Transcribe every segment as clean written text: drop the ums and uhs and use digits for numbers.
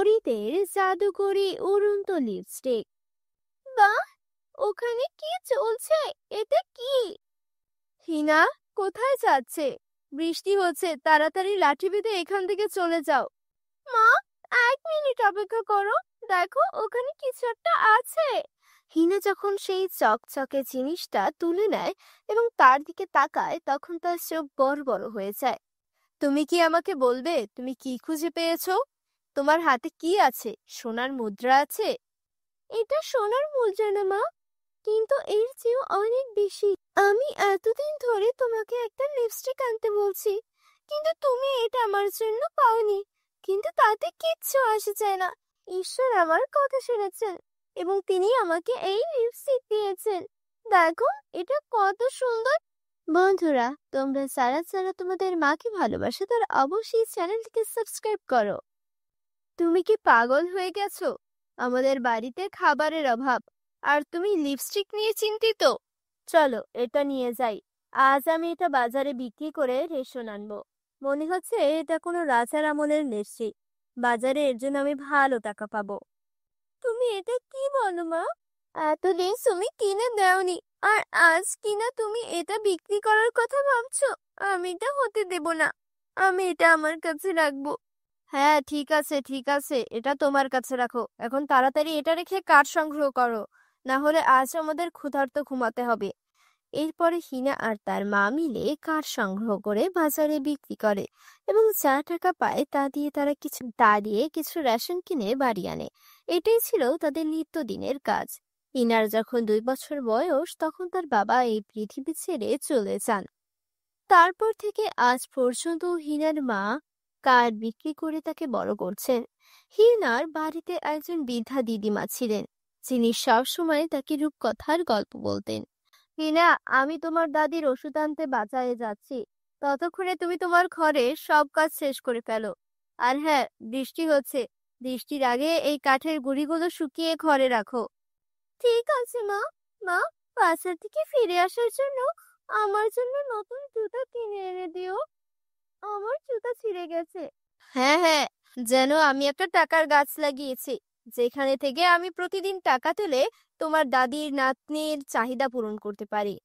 পরীদের জাদুকরি উড়ন্ত লিপস্টিক। বাহ, ওখানে কি চলছে? এটা কি? হিনা, কোথায় যাচ্ছে? বৃষ্টি হচ্ছে, তাড়াতাড়ি লাঠি বেঁধে এখান থেকে চলে যাও। মা, 1 মিনিট অপেক্ষা করো, দেখো ওখানে কিছু একটা আছে। হিনা যখন সেই চকচকে জিনিসটা তুলে নেয় এবং তার দিকে তাকায়, তখন তার চোখ বড় বড় হয়ে যায়। তুমি কি আমাকে বলবে তুমি কি খুঁজে পেয়েছো? তোমার হাতে কি আছে? সোনার মুদ্রা আছে? এটা সোনার মুদ্রা না মা, কিন্তু এর চেয়েও অনেক বেশি। আমি এতদিন ধরে তোমাকে একটা লিপস্টিক আনতে বলছি, কিন্তু তুমি এটা আমার জন্য পাওনি। কিন্তু তাতে কিচ্ছু আসে যায় না। ঈশ্বর আমার কথা শুনেছেন এবং তিনি আমাকে এই লিপস্টিক দিয়েছেন। দেখো, এটা কত সুন্দর। বন্ধুরা, তোমরা যারা যারা তোমাদের মাকে ভালোবাসো তারা অবশ্যই চ্যানেলটিকে সাবস্ক্রাইব করো। তুমি কি পাগল হয়ে গেছো? আমাদের বাড়িতে খাবারের অভাব, আর তুমি লিপস্টিক নিয়ে চিন্তিত? চলো এটা নিয়ে যাই। আজ আমি এটা বাজারে বিক্রি করে রেশন আনবো। মনে হচ্ছে এটা কোনো রাজার আমলের লিপস্টিক। বাজারে এর জন্য আমি ভালো টাকা পাবো। তুমি এটা কি বলো মা? এতদিন তুমি কিনে দাওনি, আর আজ কিনা তুমি এটা বিক্রি করার কথা ভাবছো? আমি এটা হতে দেব না। আমি এটা আমার কাছে রাখবো। হ্যাঁ, ঠিক আছে ঠিক আছে, এটা তোমার কাছে রাখো। এখন তাড়াতাড়ি এটা রেখে কাঠ সংগ্রহ করো, না হলে আজ আমাদের ক্ষুধার্ত ঘুমাতে হবে। এরপরে হিনা আর তার মা মিলে কাঠ সংগ্রহ করে বাজারে বিক্রি করে এবং যা টাকা পায় তা দিয়ে তারা কিছু রেশন কিনে বাড়ি আনে। এটাই ছিল তাদের নিত্যদিনের কাজ। হিনার যখন 2 বছর বয়স, তখন তার বাবা এই পৃথিবী ছেড়ে চলে যান। তারপর থেকে আজ পর্যন্ত হিনার মা কাঠ বিক্রি করে তাকে বড় করছেন। হিনার বাড়িতে একজন বৃদ্ধা দিদিমা ছিলেন, যিনি সবসময় তাকে রূপকথার গল্প বলতেন। হিনা, আমি তোমার দাদির ওষুধ আনতে বাজারে যাচ্ছি। ততক্ষণে তুমি তোমার ঘরে সব কাজ শেষ করে ফেলো। আর হ্যাঁ, বৃষ্টি হচ্ছে, বৃষ্টির আগে এই কাঠের গুঁড়িগুলো শুকিয়ে ঘরে রাখো। ঠিক আছে মা। মা, বাজার থেকে ফিরে আসার জন্য আমার জন্য নতুন জুতা কিনে এনে দিও। আমার জুতা ছিঁড়ে গেছে। হ্যাঁ হ্যাঁ, যেন আমি একটা টাকার গাছ লাগিয়েছি, যেখানে থেকে আমি প্রতিদিন টাকা তুলে তোমার দাদির নাতনির চাহিদা পূরণ করতে পারি।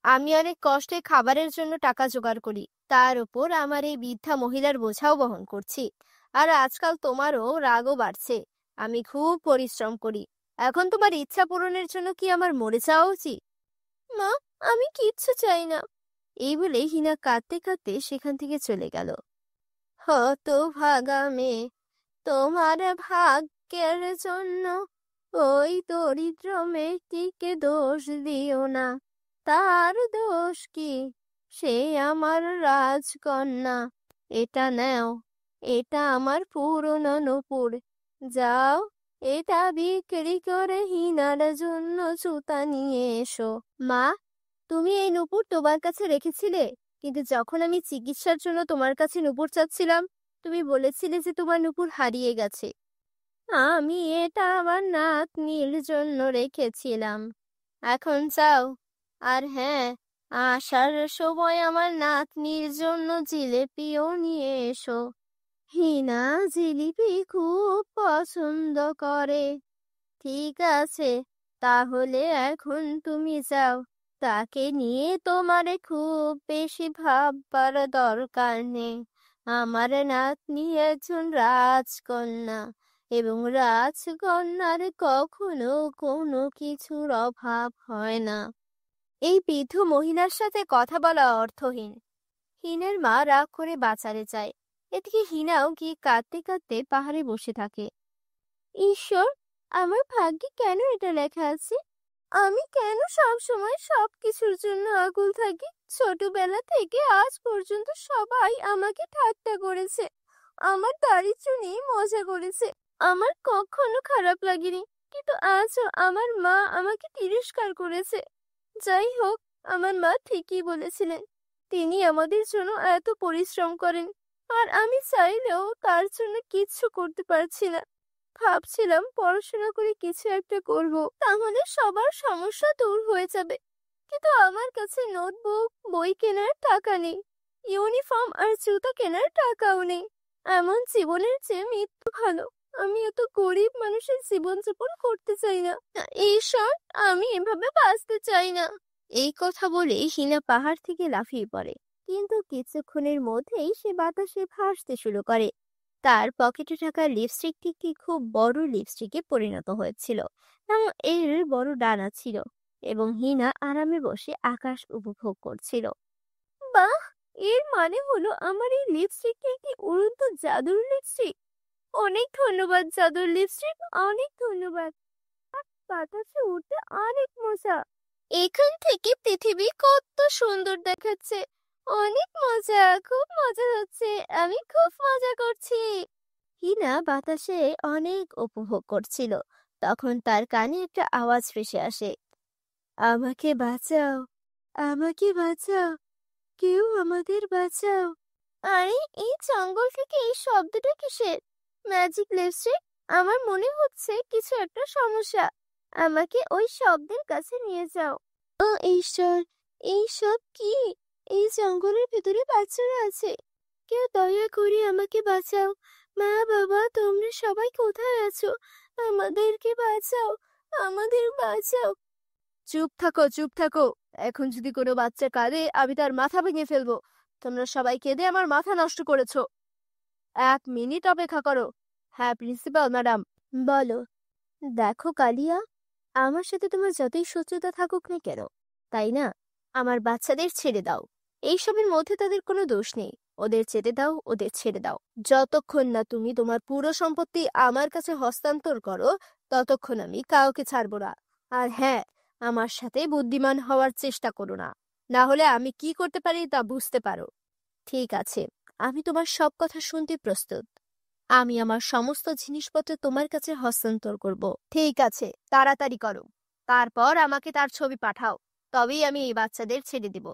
আমি অনেক কষ্টে খাবারের জন্য টাকা জোগাড় করি, তার উপর আমার এই বৃদ্ধা মহিলার বোঝাও বহন করছি। আর আজকাল তোমারও রাগও বাড়ছে। আমি খুব পরিশ্রম করি। এখন তোমার ইচ্ছা পূরণের জন্য কি আমার মরে যাওয়া উচিত? মা, আমি কিচ্ছু চাই না। এই বলে হিনা কাঁদতে কাঁদতে সেখান থেকে চলে গেল। হতভাগা মেয়ে, তোমার ভাগ্যের জন্য ওই দরিদ্র মেয়েটিকে দোষ দিও না। তার দোষ কি? সে আমার রাজকন্যা। এটা নাও, এটা আমার পুরনো নূপুর। যাও, এটা বিক্রি করে হিনার জন্য জুতা নিয়ে এসো। মা, তুমি এই নূপুর তোমার কাছে রেখেছিলে, কিন্তু যখন আমি চিকিৎসার জন্য তোমার কাছে নূপুর চাচ্ছিলাম, তুমি বলেছিলে যে তোমার নূপুর হারিয়ে গেছে। আমি এটা আমার নাতনির জন্য রেখেছিলাম। এখন যাও, আর হ্যাঁ, আসার সময় আমার নাতনির জন্য জিলিপিও নিয়ে এসো। হিনা জিলিপি খুব পছন্দ করে। ঠিক আছে, তাহলে এখন তুমি যাও। তাকে নিয়ে তোমারে খুব বেশি ভাববার দরকার নেই। আমার নাতনি একজন রাজকন্যা, এবং রাজকন্যার কখনো কোনো কিছুর অভাব হয় না। এই বৃদ্ধ মহিলার সাথে কথা বলা অর্থহীন। হিনের মা রাগ করে বাজারে যায়। এদিকে হিনাও গিয়ে কাঁদতে কাঁদতে পাহাড়ে বসে থাকে। ঈশ্বর, আমার ভাগ্যে কেন এটা লেখা আছে? আমি কেন সব সময় সবকিছুর জন্য আকুল থাকি? ছোটবেলা থেকে আজ পর্যন্ত সবাই আমাকে ঠাট্টা করেছে, আমার দারিদ্র্য নিয়ে মজা করেছে। আমার কখনো খারাপ লাগেনি, কিন্তু আজও আমার মা আমাকে তিরস্কার করেছে। যাই হোক, আমার মা ঠিকই বলেছিলেন। তিনি আমাদের জন্য এত পরিশ্রম করেন, আর আমি চাইলেও তার জন্য কিচ্ছু করতে পারছি না। ভাবছিলাম পড়াশোনা করে কিছু একটা করব, তাহলে সবার সমস্যা দূর হয়ে যাবে। কিন্তু আমার কাছে নোটবুক, বই কেনার টাকা নেই, ইউনিফর্ম আর জুতা কেনার টাকাও নেই। এমন জীবনের চেয়ে মৃত্যু ভালো। আমি এত গরিব মানুষের জীবনযাপন করতে চাই না। ঈশ্বর, আমি এভাবে বাঁচতে চাই না। এই কথা বলে হিনা পাহাড় থেকে লাফিয়ে পড়ে, কিন্তু কিছুক্ষণের মধ্যেই সে বাতাসে ভাসতে শুরু করে। তার পকেটে থাকা লিপস্টিকটি কি খুব বড় লিপস্টিকে পরিণত হয়েছিল এবং এর বড় ডানা ছিল, এবং হিনা আরামে বসে আকাশ উপভোগ করছিল। বাহ! এর মানে হলো আমার এই লিপস্টিকটি একটি উড়ন্ত জাদুর লিপস্টিক। অনেক ধন্যবাদ জাদুর লিপস্টিক, অনেক ধন্যবাদ। বাতাসে উঠতে অনেক মজা। এখান থেকে পৃথিবী কত সুন্দর দেখাচ্ছে। অনেক মজা, খুব মজা হচ্ছে। আমি খুব মজা করছি। হিনা বাতাসে অনেক উপভোগ করছিল। তখন তার কানে একটা আওয়াজ ভেসে আসে, আমাকে বাঁচাও, আমাকে বাঁচাও, কেউ আমাদের বাঁচাও। আরে, এই জঙ্গল থেকে এই শব্দটা কিসের? ম্যাজিক লিপস্টিক, আমার মনে হচ্ছে কিছু একটা সমস্যা। আমাকে ওই শব্দের কাছে নিয়ে যাও। ও ঈশ্বর, এই সব কি? এই জঙ্গলের ভিতরে বাচ্চারা আছে। কেউ দয়া করে আমাকে বাঁচাও। মা, বাবা, তোমরা সবাই কোথায় আছো? আমাদেরকে বাঁচাও, আমাদের বাঁচাও। চুপ থাকো, চুপ থাকো। এখন যদি কোনো বাচ্চা কাঁদে আমি তার মাথা ভেঙে ফেলবো। তোমরা সবাই কেঁদে আমার মাথা নষ্ট করেছো। 1 মিনিট অপেক্ষা করো। হ্যাঁ প্রিন্সিপাল ম্যাডাম, বলো। দেখো কালিয়া, আমার সাথে তোমার যতই শত্রুতা থাকুক না কেন, তাই না, আমার বাচ্চাদের ছেড়ে দাও। এইসবের মধ্যে তাদের কোনো দোষ নেই। ওদের যেতে দাও, ওদের ছেড়ে দাও। যতক্ষণ না তুমি তোমার পুরো সম্পত্তি আমার কাছে হস্তান্তর করো, ততক্ষণ আমি কাউকে ছাড়বো না। আর হ্যাঁ, আমার সাথে বুদ্ধিমান হওয়ার চেষ্টা করো না, না হলে আমি কি করতে পারি তা বুঝতে পারো। ঠিক আছে, আমি তোমার সব কথা শুনতে প্রস্তুত। আমি আমার সমস্ত জিনিসপত্র তোমার কাছে হস্তান্তর করব। ঠিক আছে, তাড়াতাড়ি করো। তারপর আমাকে তার ছবি পাঠাও, তবেই আমি এই বাচ্চাদের ছেড়ে দিব।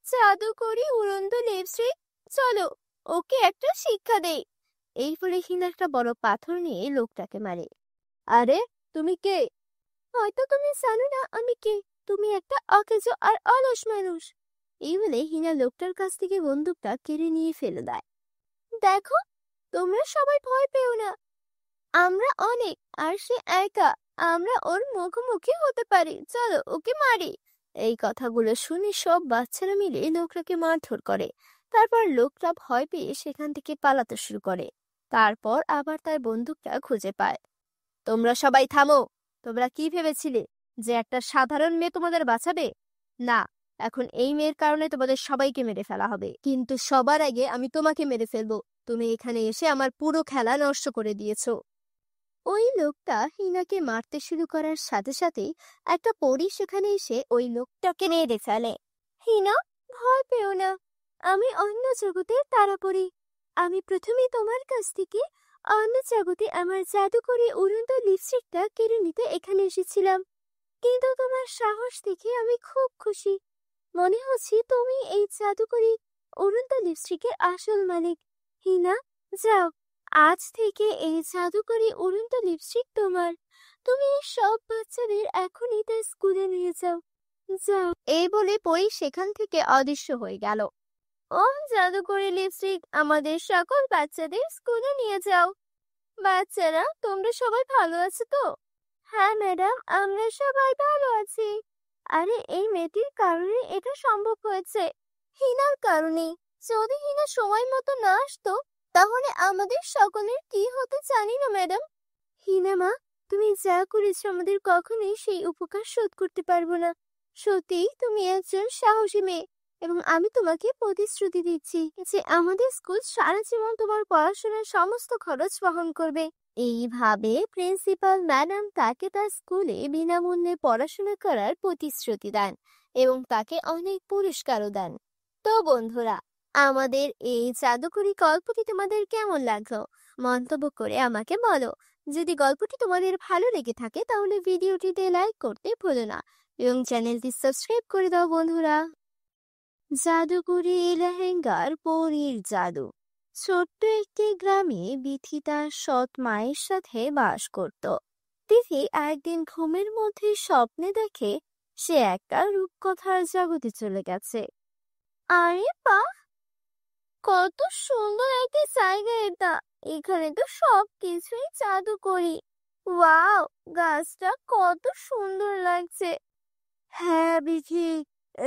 জাদুকরি উড়ন্ত লিপস্টিক, চলো ওকে একটা শিক্ষা দেই। এই বলে হিনা একটা বড় পাথর নিয়ে লোকটাকে মারে। আরে, তুমি কে? হয়তো তুমি জানো না আমি কে। তুমি একটা অকেজো আর অলস মানুষ। এই বলে হিনা লোকটার কাছ থেকে বন্দুকটা কেড়ে নিয়ে ফেলে দেয়। দেখো, তোমরা সবাই ভয় পেও না। আমরা অনেক, আর সে একা। আমরা ওর মুখোমুখি হতে পারি। চলো ওকে মারি। এই কথাগুলো শুনে সব বাচ্চারা মিলে লোকটাকে মারধর করে। তারপর লোকটা ভয় পেয়ে সেখান থেকে পালাতে শুরু করে। তারপর আবার তার বন্দুকটা খুঁজে পায়। তোমরা সবাই থামো। তোমরা কি ভেবেছিলে যে একটা সাধারণ মেয়ে তোমাদের বাঁচাবে? না, এখন এই মেয়ের কারণে তোমাদের সবাইকে মেরে ফেলা হবে। কিন্তু সবার আগে আমি তোমাকে মেরে ফেলবো। তুমি এখানে এসে আমার পুরো খেলা নষ্ট করে দিয়েছো। ওই লোকটা হিনাকে মারতে শুরু করার সাথে সাথেই একটা পরী সেখানে এসে ওই লোকটাকে মেরে ফেলে। হিনা, ভয় পেও না। আমি অন্য জগতের তারাপরি। আমি প্রথমে তোমার কাছ থেকে অন্য জগতে আমার জাদুকরি উড়ন্ত লিপস্টিকটা কেড়ে নিতে এখানে এসেছিলাম। কিন্তু তোমার সাহস দেখে আমি খুব খুশি। মনে হচ্ছে তুমি এই জাদুকরি উড়ন্ত লিপস্টিকের আসল মালিক। হিনা, যাও, আজ থেকে এই জাদুকরি উড়ন্ত লিপস্টিক তোমার। তুমি এই সব বাচ্চাদের এখনই তার স্কুলে নিয়ে যাও। যাও। এই বলে পরি সেখান থেকে অদৃশ্য হয়ে গেল। ও জাদুকরি লিপস্টিক, আমাদের সকল বাচ্চাদের স্কুলে নিয়ে যাও। বাচ্চারা, তোমরা সবাই ভালো আছো তো? হ্যাঁ ম্যাডাম, আমরা সবাই ভালো আছি। আরে, এই মেয়েটির কারণে এটা সম্ভব হয়েছে। হিনার কারণে। যদি হিনা সময় মতো না আসতো, তাহলে আমাদের সকলের কি হতে জানি না ম্যাডাম। হিনা মা, তুমি যা করেছো আমাদের কখনোই সেই উপকার শোধ করতে পারবো না। সত্যি তুমি একজন সাহসী মেয়ে, এবং আমি তোমাকে প্রতিশ্রুতি দিচ্ছি যে আমাদের স্কুল সারা জীবন তোমার পড়াশোনার সমস্ত খরচ বহন করবে। এইভাবে প্রিন্সিপাল ম্যাডাম তাকে তার স্কুলে বিনামূল্যে পড়াশোনা করার প্রতিশ্রুতি দেন এবং তাকে অনেক পুরস্কারও দেন। তো বন্ধুরা, আমাদের এই জাদুকরি গল্পটি তোমাদের কেমন লাগলো মন্তব্য করে আমাকে বলো। যদি গল্পটি তোমাদের ভালো লেগে থাকে তাহলে ভিডিওটিতে লাইক করতে ভুলো না এবং চ্যানেলটি সাবস্ক্রাইব করে দাও বন্ধুরা। জাদুকরি লেহেঙ্গার পরীর জাদু। ছোট্ট একটি গ্রামে বিথি তার সৎ মায়ের সাথে বাস করত। তিথি একদিন ঘুমের মধ্যে স্বপ্নে দেখে সে একটা রূপকথার জগতে চলে গেছে। আরে বাহ, কত সুন্দর একটা জায়গা এটা। এখানে তো সবকিছুই জাদুকরি। ওয়াও, গাছটা কত সুন্দর লাগছে। হ্যাঁ বিথি,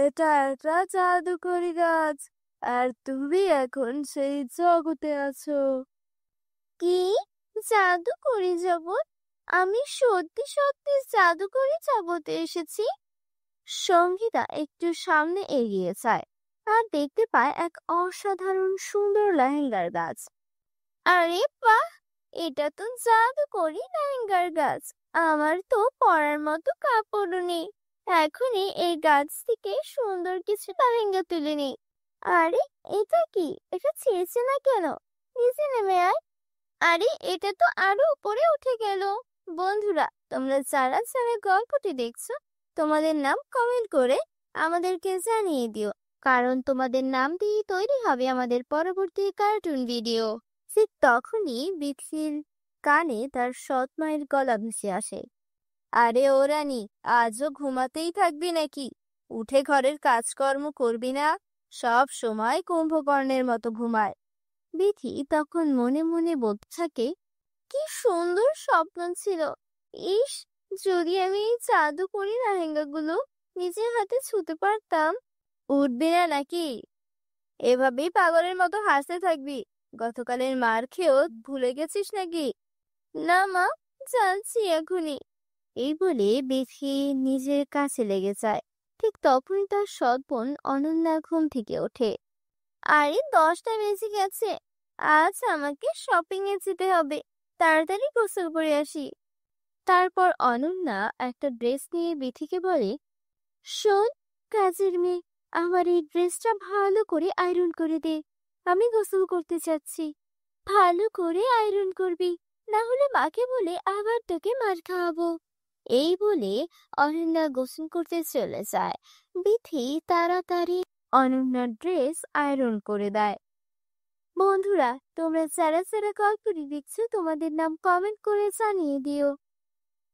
এটা একটা জাদুকরি গাছ, আর তুমি এখন সেই জগতে আছো। কি? জাদুকরি জগৎ? আমি সত্যি সত্যি জাদুকরি জগতে এসেছি। সঙ্গীতা একটু সামনে এগিয়ে যায় আর দেখতে পায় এক অসাধারণ সুন্দর লেহেঙ্গার গাছ। আরে বাহ, এটা তো জাদুকরি লেহেঙ্গার গাছ। আমার তো পরার মতো কাপড়ও নেই। এখনই এই গাছ থেকে সুন্দর কিছু লেহেঙ্গা তুলে নিই। আরে এটা কি? এটা ছিঁড়ছে না কেন? নিচে নেমে আয়। আরে এটা তো আরো উপরে উঠে গেল। বন্ধুরা, তোমরা যারা যারা গল্পটি দেখছো, তোমাদের নাম কমেন্ট করে আমাদেরকে জানিয়ে দিও, কারণ তোমাদের নাম দিয়ে তৈরি হবে আমাদের পরবর্তী কার্টুন ভিডিও। ঠিক তখনই বিথির কানে তার সৎ মায়ের গলা ভেসে আসে। আরে ও রানী, আজও ঘুমাতেই থাকবি নাকি? উঠে ঘরের কাজকর্ম করবি না? সব সময় কুম্ভকর্ণের মতো ঘুমায়। বিথি তখন মনে মনে বলতে থাকে, কি সুন্দর স্বপ্ন ছিল। ইস, যদি আমি এই জাদুকরি লেহেঙ্গাগুলো নিজের হাতে ছুঁতে পারতাম। উঠবি না নাকি? এভাবেই পাগলের মতো হাসতে থাকবি? গতকালের মার খেয়েও ভুলে গেছিস নাকি? না মা, যাচ্ছি এখনই। এই বলে বিথি নিজের কাছে লেগে যায়। ঠিক তখনই তার সৎ বোন অনন্যা ঘুম থেকে ওঠে। আরে 10টা বেজে গেছে, আজ আমাকে শপিং এ যেতে হবে। তাড়াতাড়ি গোসল করে আসি। তারপর অনন্যা একটা ড্রেস নিয়ে বিথিকে বলে, শোন কাজের মেয়ে, আমার এই ড্রেসটা ভালো করে আয়রন করে দে। আমি গোসল করতে যাচ্ছি। ভালো করে আয়রন করবি, না হলে মাকে বলে আবার তোকে মার খাওয়াবো। এই বলে অনন্যা গোসল করতে চলে যায়। বিথি তাড়াতাড়ি অনন্যার ড্রেস আয়রন করে দেয়। বন্ধুরা, তোমরা যারা যারা গল্পটি দেখছো, তোমাদের নাম কমেন্ট করে জানিয়ে দিও,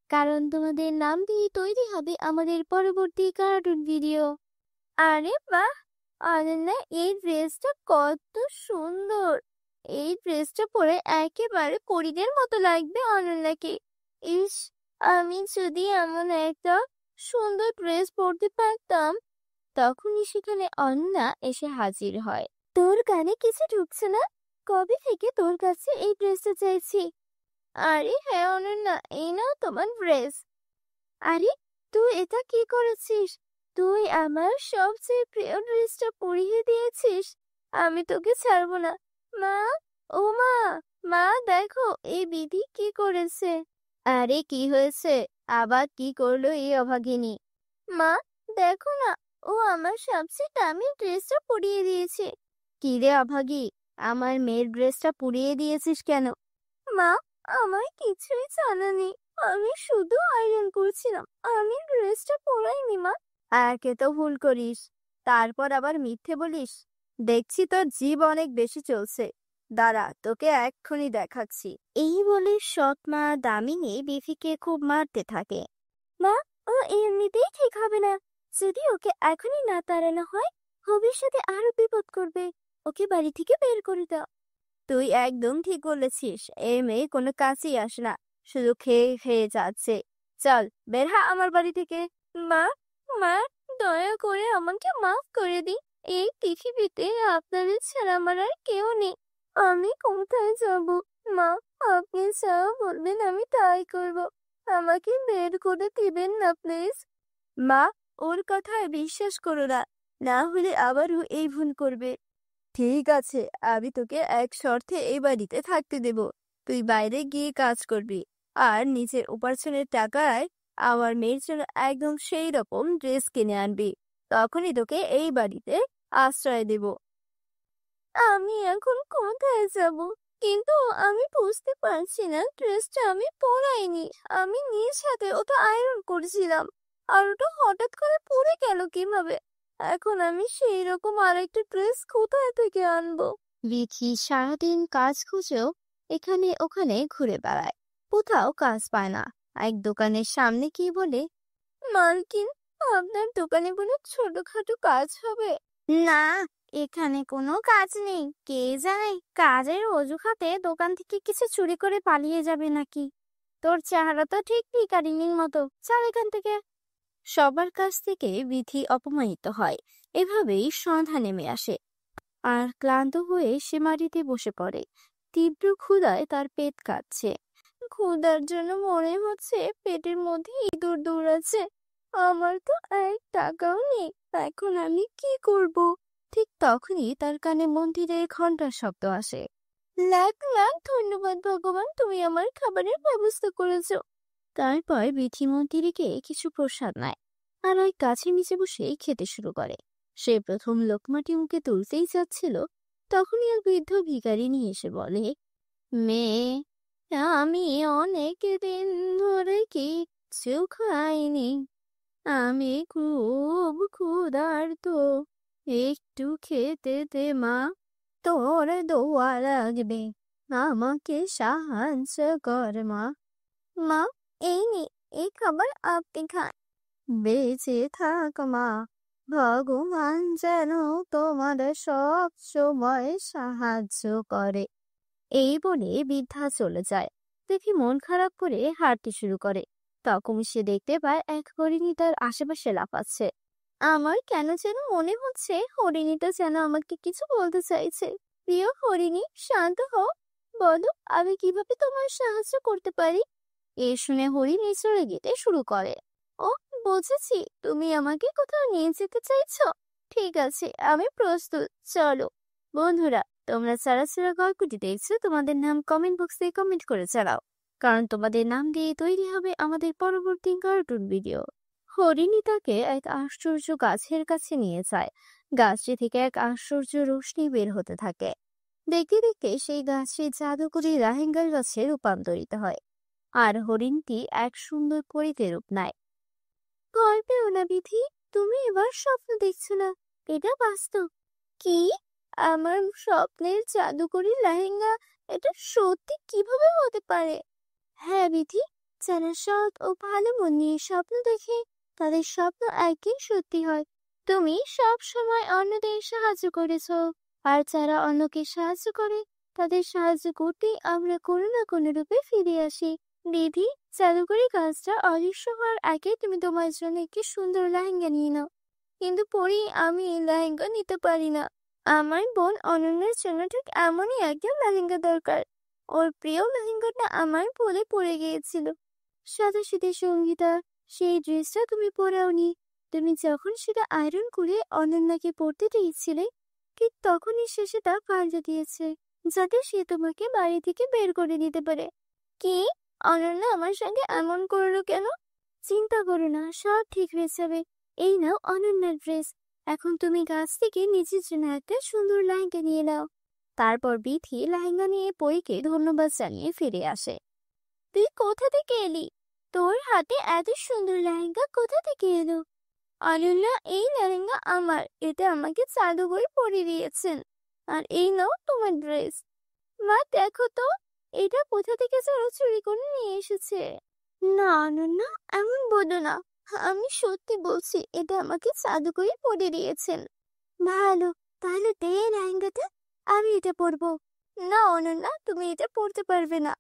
কারণ তোমাদের নাম দিয়ে তৈরি হবে আমাদের পরবর্তী কার্টুন ভিডিও। আরে বাহ, অনন্যা এই ড্রেসটা কত সুন্দর। এই ড্রেসটা পরে একেবারে পরীদের মতো লাগবে অনন্যাকে। ইস, আমি যদি এমন একটা সুন্দর ড্রেস পরতে পারতাম। তখনই সেখানে অনন্যা এসে হাজির হয়। তোর কানে কিছু ঢুকছে না? কবে থেকে তোর কাছে এই ড্রেসটা চাইছি। আরে হ্যাঁ অনন্যা, এই নাও তোমার ড্রেস। আরে তুই এটা কি করেছিস? তুই আমার সবচেয়ে প্রিয় ড্রেসটা পরিয়ে দিয়েছিস। আমি তোকে ছাড়বো না। মা, ও মা, মা দেখো এই বিধি কি করেছে। আরে কি হয়েছে? আবার কি করলো এই অভাগিনী? মা দেখো না, ও আমার সবচেয়ে দামি ড্রেসটা পরিয়ে দিয়েছে। কি রে অভাগী, আমার মেয়ের ড্রেসটা পুড়িয়ে দিয়েছিস কেন? মা, আমার কিছুই জানা নেই। আমি শুধু আয়রন করছিলাম, আমি ড্রেসটা পরাইনি মা। একে তো ভুল করিস, তারপর আবার মিথ্যে বলিস। দেখছি তোর জিভ অনেক বেশি চলছে। দাঁড়া, তোকে এক্ষুনি দেখাচ্ছি। এই বলে সৎ মা দামিনী বিথিকে খুব মারতে থাকে। মা, ও এমনিতেই ঠিক হবে না। যদি ওকে এখনই না তাড়ানো হয়, ভবিষ্যতে আরো বিপদ করবে। ওকে বাড়ি থেকে বের করে দাও। তুই একদম ঠিক বলেছিস, এই মেয়ে কোনো কাজই আসে না, শুধু খেয়ে খেয়ে যাচ্ছে। চল বের হ আমার বাড়ি থেকে। মা, মা, দয়া করে আমাকে মাফ করে দিন। এই পৃথিবীতে আপনাদের ছাড়া আমার আর কেউ নেই। আমি কোথায় যাব? মা, আপনি যা বলবেন আমি তাই করব। আমাকে বের করে দিবেন না প্লিজ। মা, ওর কথায় বিশ্বাস করো না, না হলে আবারও এই ভুল করবে। ঠিক আছে, আমি তোকে এক শর্তে এই বাড়িতে থাকতে দেব। তুই বাইরে গিয়ে কাজ করবি, আর নিজের উপার্জনের টাকায় আমার মেয়ের জন্য একদম সেই রকম ড্রেস কিনে আনবি। তখনই তোকে এই বাড়িতে আশ্রয় দেব। আমি এখন কোথায় যাব? কিন্তু আমি বুঝতে পারছি না, ড্রেসটা আমি পরাইনি। আমি নিজ হাতে ওটা আয়রন করেছিলাম, আর ওটা হঠাৎ করে পড়ে গেল কিভাবে? এখন আমি সেই রকম আরেকটা ড্রেস কোথায় থেকে আনবো? বিথি সারাদিন কাজ খুঁজেও এখানে ওখানে ঘুরে বেড়ায়, কোথাও কাজ পায় না। এক দোকানের সামনে গিয়ে বলে, মালকিন, আপনার দোকানে কোনো ছোটখাটো কাজ হবে? না, এখানে কোনো কাজ নেই, কে জানে কাজের অজুহাতে দোকান থেকে কিছু চুরি করে পালিয়ে যাবে নাকি। তোর চেহারা তো ঠিক ভিখারিনীর মতো, চল এখান থেকে। সবার কাছ থেকে বিথি অপমানিত হয়। এভাবেই সন্ধ্যা নেমে আসে, আর ক্লান্ত হয়ে সে মাটিতে বসে পড়ে। তীব্র ক্ষুধায় তার পেট কাঁপছে। ক্ষুধার জন্য মনে হচ্ছে পেটের মধ্যে ইঁদুর দৌড়াচ্ছে। আমার তো 1 টাকাও নেই, এখন আমি কি করব? ঠিক তখনই তার কানে মন্দিরের ঘন্টার শব্দ আসে। লাখ লাখ ধন্যবাদ ভগবান, তুমি আমার খাবারের ব্যবস্থা করেছো। তারপর বিথি মন্দিরকে কিছু প্রসাদ নেয়, আর ওই গাছের নিচে বসেই খেতে শুরু করে। সে প্রথম লোকমাটি মুখে তুলতেই যাচ্ছিল, তখনই এক বৃদ্ধ ভিখারিনী এসে বলে, মেয়ে, আমি অনেক দিন ধরে কিচ্ছু খাইনি, আমি খুব ক্ষুধার্ত, একটু খেতে দে মা, তোর দোয়া লাগবে, আমাকে সাহায্য কর মা। মা, এই নে, এই খাবার আপনি খান। বেঁচে থাক মা, ভগবান যেন তোমার সব সময় সাহায্য করে। এই বলে বৃদ্ধা চলে যায়। দেখি মন খারাপ করে হাঁটতে শুরু করে। তখন সে দেখতে পায় এক হরিণী তার আশেপাশে লাফাচ্ছে। আমার কেন যেন মনে হচ্ছে হরিণীটা যেন আমাকে কিছু বলতে চাইছে। প্রিয় হরিণী, শান্ত হও, বলো আমি কিভাবে তোমার সাহায্য করতে পারি। এ শুনে হরিণী চলে যেতে শুরু করে। ও, বুঝেছি, তুমি আমাকে কোথাও নিয়ে যেতে চাইছো। ঠিক আছে, আমি প্রস্তুত, চলো। বন্ধুরা, তোমরা যারা যারা গল্পটি দেখছো, তোমাদের নাম কমেন্ট বক্সে কমেন্ট করে জানাও, কারণ তোমাদের নাম দিয়ে তৈরি হবে আমাদের পরবর্তী কার্টুন ভিডিও। হরিণী তাকে এক আশ্চর্য গাছের কাছে নিয়ে যায়। গাছটি থেকে এক আশ্চর্য রোশনি বের হতে থাকে। দেখতে দেখতে সেই গাছটি জাদুকরি রাহেঙ্গার গাছে রূপান্তরিত হয়, আর হরিণটি এক সুন্দর পরীতে রূপ নেয়। ভয় পেও না বিধি, তুমি এবার স্বপ্ন দেখছো না, এটা বাস্তব। কি? আমার স্বপ্নের জাদুকরি লেহেঙ্গা, এটা সত্যি কিভাবে হতে পারে? হ্যাঁ বিধি, যারা সৎ ও ভালো মন নিয়ে স্বপ্ন দেখে তাদের স্বপ্ন একই সত্যি হয়। তুমি সব সময় অন্যদের সাহায্য করেছো, আর যারা অন্যকে সাহায্য করে তাদের সাহায্য করতেই আমরা কোনো না কোনো রূপে ফিরে আসি। বিধি, জাদুকরি কাজটা অদৃশ্য হওয়ার আগে তুমি তোমার জন্য একটি সুন্দর লেহেঙ্গা নিয়ে নাও। কিন্তু পরি, আমি এই লেহেঙ্গা নিতে পারি না। আমার বোন অনন্যার জন্য ঠিক এমনই একটা লেহেঙ্গা দরকার। ওর প্রিয় লেহেঙ্গাটা আমার ভুলে পড়ে গিয়েছিল। সাদাসিধে সঙ্গীতা, সেই ড্রেসটা তুমি পরাওনি। তুমি যখন সেটা আয়রন করে অনন্যাকে পরতে দিয়েছিলে, ঠিক তখনই সে সেটা পাল্টে দিয়েছে, যাতে সে তোমাকে বাড়ি থেকে বের করে দিতে পারে। কি? অনন্যা আমার সঙ্গে এমন করলো কেন? চিন্তা করো না, সব ঠিক হয়ে যাবে। এই নাও অনন্যার ড্রেস। এখন তুমি গাছ থেকে নিজের জন্য একটা সুন্দর লেহেঙ্গা নিয়ে নাও। তারপর বিথি লেহেঙ্গা নিয়ে পরীকে ধন্যবাদ জানিয়ে ফিরে আসে। তুই কোথা থেকে এলি? তোর হাতে এত সুন্দর লেহেঙ্গা কোথা থেকে এলো? অনন্যা, এই লেহেঙ্গা আমার, এটা আমাকে জাদুকর পরিয়ে দিয়েছেন। আর এই নাও তোমার ড্রেস। মা, দেখো তো, এটা কোথা থেকে যেন চুরি করে নিয়ে এসেছে। না অনন্যা, এমন বলো না, আমি সত্যি বলছি, এটা আমাকে জাদুকরই পরিয়ে দিয়েছেন। ভালো, তাহলে দে এই লেহেঙ্গাটা, আমি এটা পরবো। না অনন্যা, তুমি এটা পরতে পারবে না।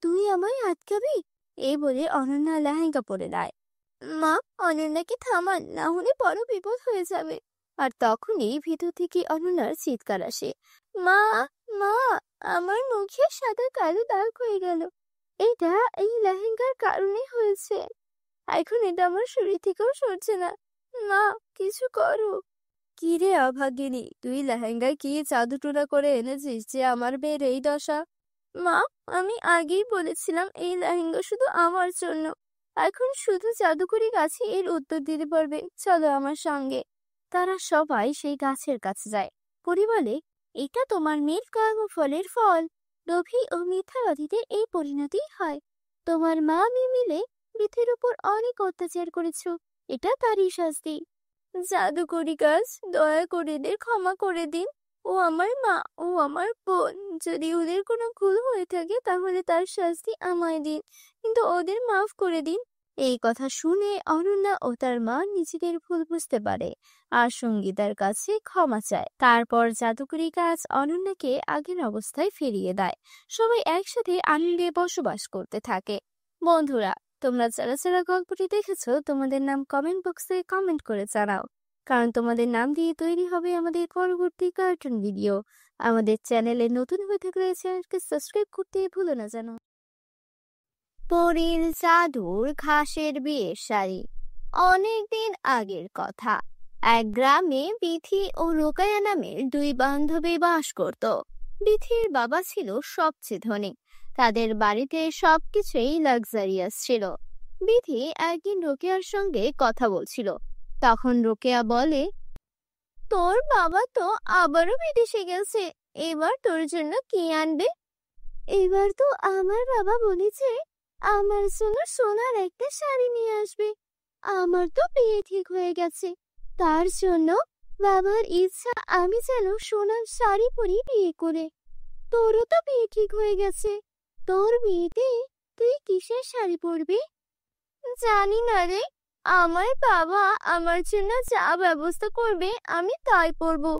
তুই আমায় আটকাবি? এই বলে অনন্যা লেহেঙ্গা পরে দেয়। মা, অনন্যাকে থামান, না হলে বড় বিপদ হয়ে যাবে। আর তখনই ভিতর থেকে অনন্যার চিৎকার আসে। মা, মা, আমার মুখে সাদা কালো দাগ হয়ে গেল। এটা এই লেহেঙ্গার কারণে হয়েছে। এখন এটা আমার শরীর থেকেও সরছে না। মা, কিছু করো। কি রে অভাগিনী, তুই লেহেঙ্গায় কি জাদুটোনা করে এনেছিস যে আমার মেয়ের এই দশা? মা, আমি আগেই বলেছিলাম এই লেহেঙ্গা শুধু আমার জন্য। এখন শুধু জাদুকরি গাছে এর উত্তর দিতে পারবে, চলো আমার সঙ্গে। তারা সবাই সেই গাছের কাছে যায়। পরি বলে, এটা তোমার মেয়ের কর্মফলের ফল। লোভী ও মিথ্যাবাদীদের এই পরিণতি হয়। তোমার মা আমি মিলে পৃথিবীর উপর অনেক অত্যাচার করেছো, এটা তারই শাস্তি। জাদুকরি গাছ, দয়া করে এদের ক্ষমা করে দিন। ও আমার মা, ও আমার বোন। যদি ওদের কোনো ভুল হয়ে থাকে তাহলে তার শাস্তি আমায় দিন, কিন্তু ওদের মাফ করে দিন। এই কথা শুনে অনন্যা ও তার মা নিজেদের ভুল বুঝতে পারে আর সঙ্গীতার কাছে ক্ষমা চায়। তারপর জাদুকরি গাছ অনন্যাকে আগের অবস্থায় ফিরিয়ে দেয়। সবাই একসাথে আনন্দে বসবাস করতে থাকে। বন্ধুরা, তোমরা যারা যারা গল্পটি দেখেছো তোমাদের নাম কমেন্ট বক্সে কমেন্ট করে জানাও, কারণ তোমাদের নাম দিয়ে তৈরি হবে আমাদের পরবর্তী কার্টুন ভিডিও। আমাদের চ্যানেলে নতুন হয়ে থাকলে চ্যানেলকে সাবস্ক্রাইব করতে ভুলো না যেন। পরীর জাদুর ঘাসের বিয়ের শাড়ি। অনেকদিন আগের কথা। এক গ্রামে বিথি ও রোকায়া নামের দুই বান্ধবী বাস করত। বিথির বাবা ছিল সবচেয়ে ধনী। তাদের বাড়িতে সবকিছুই লাক্সারিয়াস ছিল। বিথি একদিন রোকেয়ার সঙ্গে কথা বলছিল। তখন রোকেয়া বলে, তোর বাবা তো আবারও বিদেশে গেছে, এবার তোর জন্য কি আনবে? এবার তো আমার বাবা বলেছে আমার জন্য সোনার একটা শাড়ি নিয়ে আসবে। আমার তো বিয়ে ঠিক হয়ে গেছে, তার জন্য বাবার ইচ্ছা আমি যেন সোনার শাড়ি পরি বিয়ে করে। তোরও তো বিয়ে ঠিক হয়ে গেছে, তোর বিয়েতে তুই কিসের শাড়ি পরবি? জানি না রে, আমার বাবা আমার জন্য যা ব্যবস্থা করবে আমি তাই পরবো।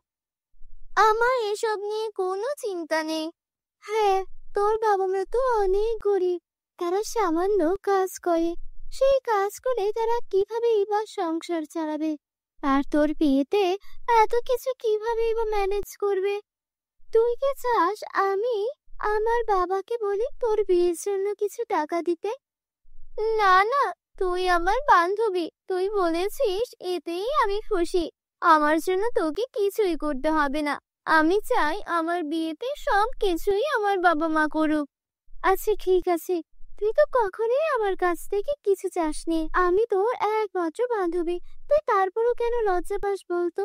আমার এসব নিয়ে কোনো চিন্তা নেই। হ্যাঁ, তোর বাবা মা তো অনেক গরিব, তারা সামান্য কাজ করে। সেই কাজ করে তারা কিভাবে বা সংসার চালাবে? আর তোর বিয়েতে এত কিছু কিভাবে বা ম্যানেজ করবে? তুই কি চাস আমি আমার বাবাকে বলি তোর বিয়ের জন্য কিছু টাকা দিতে? না না, তুই আমার বান্ধবী, তুই বলেছিস এতেই আমি খুশি। আমার জন্য তোকে কিছুই করতে হবে না। আমি চাই আমার বিয়েতে সব কিছুই আমার বাবা মা করুক। আচ্ছা ঠিক আছে, তুই তো কখনোই আমার কাছ থেকে কিছু চাসনি। আমি তোর একমাত্র বান্ধবী, তুই তারপরও কেন লজ্জা পাস বলতো?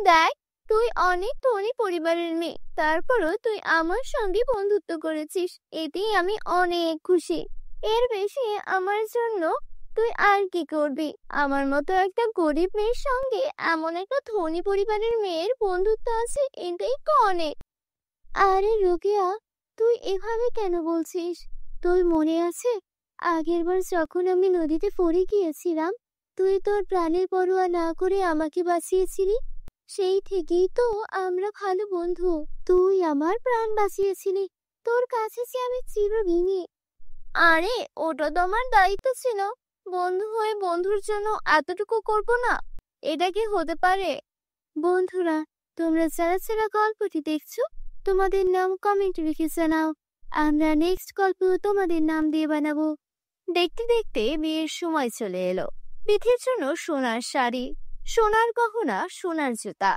দেখ, তুই অনেক ধনী পরিবারের মেয়ে, তারপরও তুই আমার সঙ্গে বন্ধুত্ব করেছিস, এতেই আমি অনেক খুশি। এর বেশি আমার জন্য তুই আর কি করবি? আমার মতো একটা গরিব মেয়ের সঙ্গে এমন একটা ধনী পরিবারের মেয়ের বন্ধুত্ব আছে, এটাই তো অনেক। আরে রোকেয়া, তুই এভাবে কেন বলছিস? তোর মনে আছে আগের বার যখন আমি নদীতে পড়ে গিয়েছিলাম, তুই তোর প্রাণের পরোয়া না করে আমাকে বাঁচিয়েছিলি? সেই থেকেই তো আমরা ভালো বন্ধু। তুই আমার প্রাণ বাঁচিয়েছিলি, তোর কাছে যে আমি চিরঋণী। আরে ওটা তো আমার দায়িত্ব ছিল, বন্ধু হয়ে বন্ধুর জন্য এতটুকু করব না? এটা কি হতে পারে? বন্ধুরা, তোমরা যারা যারা গল্পটি দেখছো তোমাদের নাম কমেন্টে লিখে জানাও। আমরা নেক্সট গল্প তোমাদের নাম দিয়ে বানাবো। দেখতে দেখতে বিয়ের সময় চলে এলো। বিথির জন্য সোনার শাড়ি, সোনার গহনা, সোনার জুতা,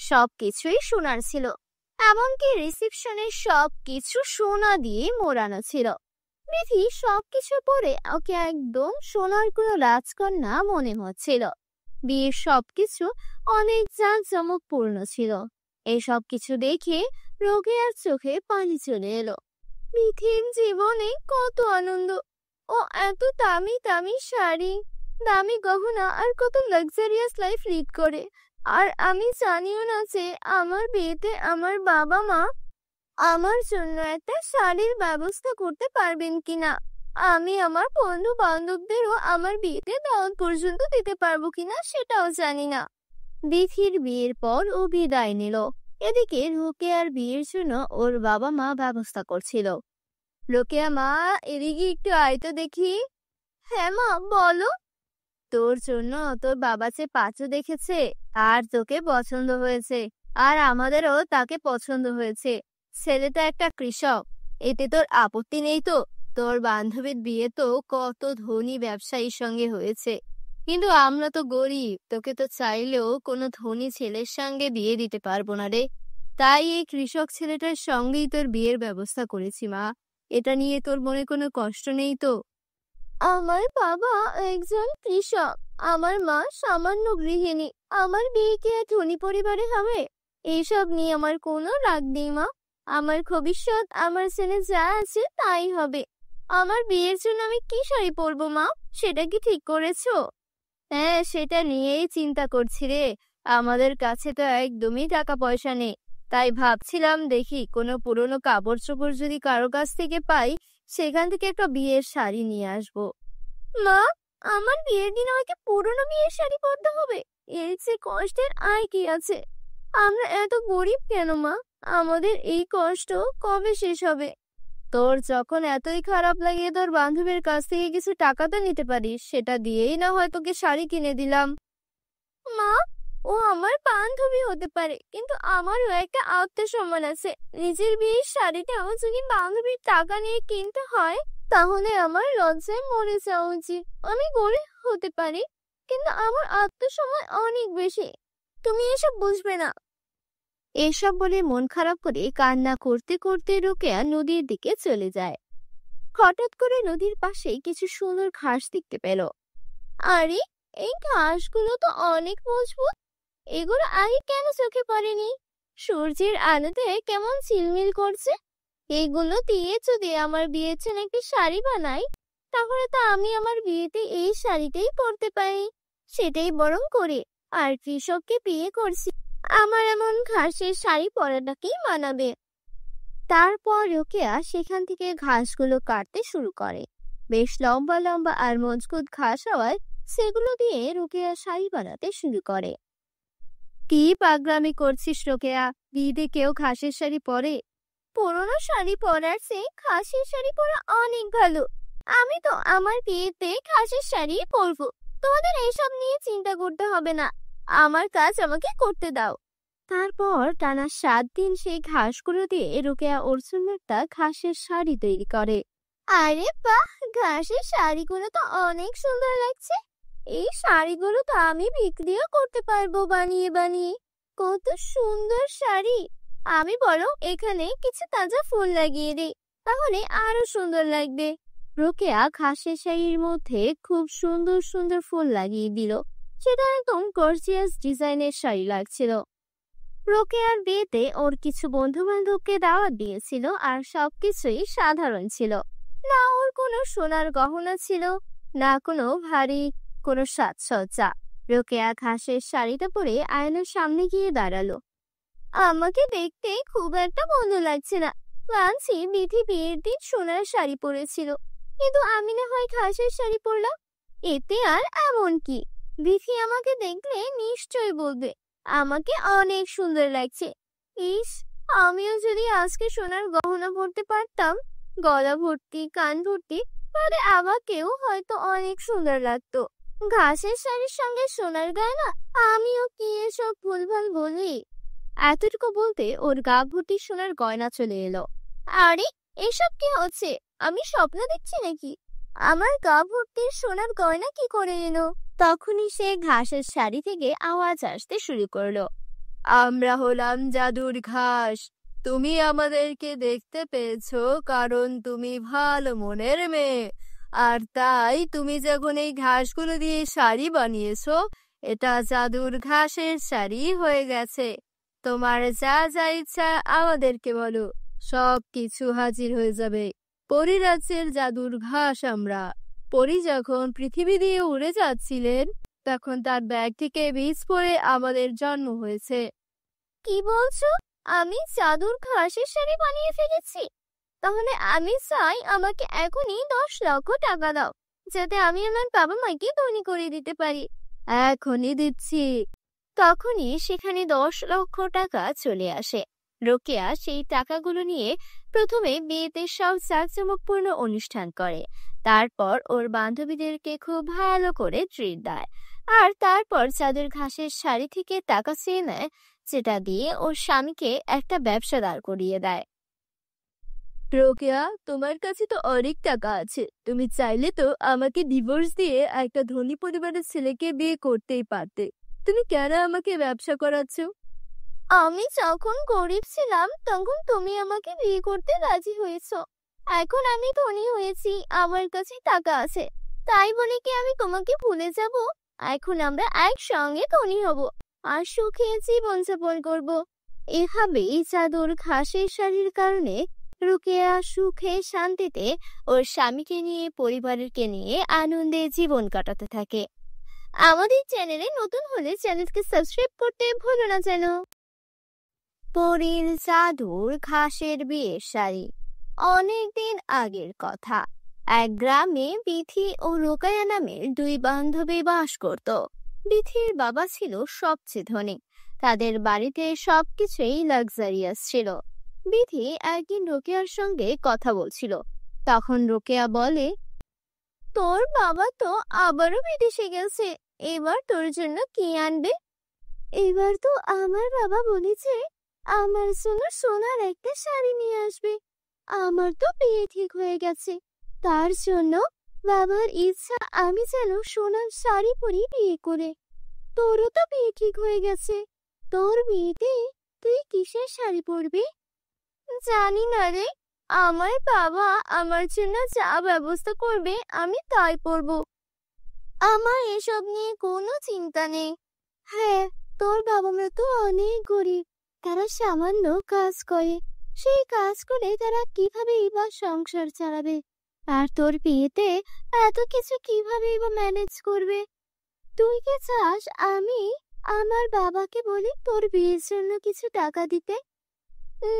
সবকিছুই সোনার ছিল। এমনকি রিসেপশনের সবকিছু সোনা দিয়ে মোড়ানো ছিল। বিথি সবকিছু পরে ওকে একদম সোনার কোনো রাজকন্যা মনে হচ্ছিল। বিয়ের সবকিছু অনেক জাঁকজমকপূর্ণ ছিল। এই সব কিছু দেখে রোকেয়ার চোখে পানি চলে এলো। বিথির জীবনে কত আনন্দ! ও এত দামি দামি শাড়ি, দামি গহনা আর কত লাক্সারিয়াস লাইফ লিড করে। আর আমি জানিও না যে আমার বিয়েতে আমার বাবা মা আমার জন্য একটা শাড়ির ব্যবস্থা করতে পারবেন কিনা। আমি আমার বন্ধু বান্ধবদেরও আমার বিয়েতে দাওয়াত পর্যন্ত দিতে পারবো কিনা সেটাও জানি না। বিথির বিয়ের পর ও বিদায় নিল। এদিকে রোকেয়ার বিয়ের জন্য ওর বাবা মা ব্যবস্থা করছিল। রোকেয়া মা, এদিকে একটু আয় তো দেখি। হ্যাঁ মা, বলো। তোর জন্য তোর বাবা যে পাত্র দেখেছে আর তোকে পছন্দ হয়েছে, আর আমাদেরও তাকে পছন্দ হয়েছে। ছেলেটা একটা কৃষক, এতে তোর আপত্তি নেই তো? তোর বান্ধবীর বিয়ে তো কত ধনী ব্যবসায়ীর সঙ্গে হয়েছে, কিন্তু আমরা তো গরিব, তোকে তো চাইলেও কোনো ধনী ছেলের সঙ্গে বিয়ে দিতে পারবো না রে। তাই এই কৃষক ছেলেটার সঙ্গেই তোর বিয়ের ব্যবস্থা করেছি মা। এটা নিয়ে তোর মনে কোনো কষ্ট নেই তো? আমার বাবা একজন কৃষক, আমার মা সামান্য গৃহিণী। আমার বিয়ে কি আর ধনী পরিবারে হবে? এইসব নিয়ে আমার কোনো রাগ নেই মা। আমার ভবিষ্যৎ আমার ছেলে যা আছে তাই হবে। আমার বিয়ের জন্য আমি কি শাড়ি পরবো মা, সেটা কি ঠিক করেছো? হ্যাঁ, সেটা নিয়েই চিন্তা করছি রে। আমাদের কাছে তো একদমই টাকা পয়সা নেই, তাই ভাবছিলাম দেখি কোনো পুরনো কাপড় চোপড় যদি কারো কাছ থেকে পাই, সেখান থেকে একটা বিয়ের শাড়ি নিয়ে আসবো। মা, আমার বিয়ের দিন আমাকে পুরনো বিয়ের শাড়ি পরতে হবে? এর চেয়ে কষ্টের আর কি আছে? আমরা এত গরিব কেন মা? আমাদের এই কষ্ট কবে শেষ হবে? তোর যখন এতই খারাপ লাগে তোর বান্ধবীর কাছ থেকে কিছু টাকা তো নিতে পারিস, সেটা দিয়েই না হয় তোকে শাড়ি কিনে দিলাম। মা, ও আমার বান্ধবী হতে পারে, কিন্তু আমারও একটা আত্মসম্মান আছে। নিজের বিয়ের শাড়িটাও যদি বান্ধবীর টাকা নিয়ে কিনতে হয়, তাহলে আমার লজ্জায় মরে যাওয়া উচিত। আমি গরিব হতে পারি, কিন্তু আমার আত্মসম্মান অনেক বেশি। তুমি এসব বুঝবে না। এসব বলে মন খারাপ করে কান্না করতে করতে রোকেয়া নদীর দিকে চলে যায়। হঠাৎ করে নদীর পাশে কিছু সুন্দর ঘাস দেখতে পেল। আরে, এই ঘাসগুলো তো অনেক মজবুত। এগুলো আগে কেন চোখে পড়েনি? সূর্যের আলোতে কেমন ঝিলমিল করছে। এগুলো দিয়ে যদি আমার বিয়ের জন্য একটি শাড়ি বানাই, তাহলে তো আমি আমার বিয়েতে এই শাড়িটাই পরতে পারি। সেটাই বরং করে। আর কৃষককে বিয়ে করছি, আমার এমন ঘাসের শাড়ি পরাটাকেই মানাবে। তারপর রোকেয়া সেখান থেকে ঘাসগুলো কাটতে শুরু করে। বেশ লম্বা লম্বা আর মজবুত ঘাস হওয়ায় সেগুলো দিয়ে রোকেয়া শাড়ি বানাতে শুরু করে। কি পাগলামি করছিস রোকেয়া? বিয়েতে কেউ ঘাসের শাড়ি পরে? পুরোনো শাড়ি পরার চেয়ে ঘাসের শাড়ি পরা অনেক ভালো। আমি তো আমার বিয়েতে ঘাসের শাড়ি পরবো। তোমাদের এইসব নিয়ে চিন্তা করতে হবে না। আমার কাজ আমাকে করতে দাও। তারপর টানা 7 দিন সেই ঘাসগুলো দিয়ে রোকেয়া ওর জন্য একটা ঘাসের শাড়ি তৈরি করে। আরে বাহ, ঘাসের শাড়িগুলো তো অনেক সুন্দর লাগছে। এই শাড়িগুলো তো আমি বিক্রিও করতে পারবো বানিয়ে বানিয়ে। কত সুন্দর শাড়ি! আমি বরং এখানে কিছু তাজা ফুল লাগিয়ে দিই, তাহলে আরো সুন্দর লাগবে। রোকেয়া ঘাসের শাড়ির মধ্যে খুব সুন্দর সুন্দর ফুল লাগিয়ে দিল। সেটা একদম গর্জিয়াস ডিজাইনের শাড়ি লাগছিল। রোকেয়ার বিয়েতে ওর কিছু বন্ধু বান্ধবকে দাওয়াত দিয়েছিল, আর সবকিছুই সাধারণ ছিল। না ওর কোনো সোনার গহনা ছিল, না কোনো ভারী কোনো সাজসজ্জা। রোকেয়া ঘাসের শাড়িটা পরে আয়নার সামনে গিয়ে দাঁড়ালো। আমাকে দেখতে খুব একটা মন্দ লাগছে না। ভাবছি বিধি বিয়ের দিন সোনার শাড়ি পরেছিল, কিন্তু আমি না হয় ঘাসের শাড়ি পরলাম। এতে আর এমন কি? বিধি আমাকে দেখলে নিশ্চয়ই বলবে আমাকে অনেক সুন্দর লাগছে। ইস, আমিও যদি আজকে সোনার গহনা পরতে পারতাম, গলা ভর্তি কান ভর্তি, তাহলে আমাকেও হয়তো অনেক সুন্দর লাগতো। ঘাসের শাড়ির সঙ্গে সোনার গয়না, আমিও কি এসব ভুলভাল বলি? এতটুকু বলতে ওর গা ভর্তি সোনার গয়না চলে এলো। আরে, এসব কি হচ্ছে? আমি স্বপ্ন দেখছি নাকি? আমার গা ভর্তি সোনার গয়না কি করে এলো? তখনই সে ঘাসের শাড়ি থেকে আওয়াজ আসতে শুরু করলো। আমরা হলাম জাদুর ঘাস। তুমি আমাদেরকে দেখতে পেয়েছো কারণ তুমি ভালো মনের মেয়ে, আর তাই তুমি যখন এই ঘাসগুলো দিয়ে শাড়ি বানিয়েছো, এটা জাদুর ঘাসের শাড়ি হয়ে গেছে। তোমার যা যা ইচ্ছা আমাদেরকে বলো, সব কিছু হাজির হয়ে যাবে। পরিরাজ্যের জাদুর ঘাস আমরা। পরি যখন পৃথিবী দিয়ে উড়ে যাচ্ছিলেন, তখন তার ব্যাগ থেকে বীজ পড়ে আমাদের জন্ম হয়েছে। কি বলছো? আমি জাদুর ঘাসের শাড়ি বানিয়ে ফেলেছি? তাহলে আমি চাই আমাকে এখনই 10 লক্ষ টাকা দাও, যাতে আমি আমার বাবা মাকে ধনী করে দিতে পারি। এখনই দিচ্ছি। তখনই সেখানে 10 লক্ষ টাকা চলে আসে। রোকেয়া সেই টাকাগুলো নিয়ে প্রথমে বিয়েতে সব জাঁকজমকপূর্ণ অনুষ্ঠান করে। তারপর ওর বান্ধবীদেরকে খুব ভালো করে ট্রিট দেয়, আর তারপর চাঁদের ঘাসের শাড়ি থেকে টাকা চেয়ে নেয়, যেটা দিয়ে ওর স্বামীকে একটা ব্যবসা দাঁড় করিয়ে দেয়। রোকেয়া, তোমার কাছে তো অনেক টাকা আছে। তুমি চাইলে তো আমাকে ডিভোর্স দিয়ে একটা ধনী পরিবারের ছেলেকে বিয়ে করতেই পারতে। তুমি কেন আমাকে ব্যবসা করাচ্ছ? আমি যখন গরিব ছিলাম তখন তুমি আমাকে বিয়ে করতে রাজি হয়েছো। এখন আমি ধনী হয়েছি, আমার কাছে টাকা আছে, তাই বলে কি আমি তোমাকে ভুলে যাব? এখন আমরা একসঙ্গে ধনী হব আর সুখে জীবন যাপন করব। এভাবেই জাদুর ঘাসের শাড়ির কারণে রোকেয়া সুখে শান্তিতে ওর স্বামীকে নিয়ে পরিবারকে নিয়ে আনন্দে জীবন কাটাতে থাকে। আমাদের চ্যানেলে নতুন হলে চ্যানেলকে সাবস্ক্রাইব করতে ভুলো না যেন। পরীর জাদুর ঘাসের বিয়ের শাড়ি। অনেকদিন আগের কথা। এক গ্রামে বিথি ও রোকায়া নামের দুই বান্ধবী বাস করত। বিথির বাবা ছিল সবচেয়ে ধনী, তাদের বাড়িতে সবকিছুই লাক্সারিয়াস ছিল। বিথি একদিন রোকেয়ার সঙ্গে কথা বলছিল, তখন রোকেয়া বলে, তোর বাবা তো আবারও বিদেশে গেছে, এবার তোর জন্য কি আনবে? এবার তো আমার বাবা বলেছে আমার জন্য সোনার একটা শাড়ি নিয়ে আসবে। আমার তো বিয়ে ঠিক হয়ে গেছে, তার জন্য বাবার ইচ্ছা আমি যেন সোনার শাড়ি পরি বিয়ে করে। তোরও তো বিয়ে ঠিক হয়ে গেছে, তোর বিয়েতে তুই কিসের শাড়ি পরবি? জানি না রে, আমার বাবা আমার জন্য যা ব্যবস্থা করবে আমি তাই পরবো। আমার এসব নিয়ে কোনো চিন্তা নেই। হ্যাঁ, তোর বাবা মা তো অনেক গরিব, তারা সামান্য কাজ করে, সেই কাজ করে তারা কিভাবে বা সংসার চালাবে? আর তোর বিয়েতে এত কিছু কিভাবে বা ম্যানেজ করবে? তুই কি চাস আমি আমার বাবাকে বলি তোর বিয়ের জন্য কিছু টাকা দিতে?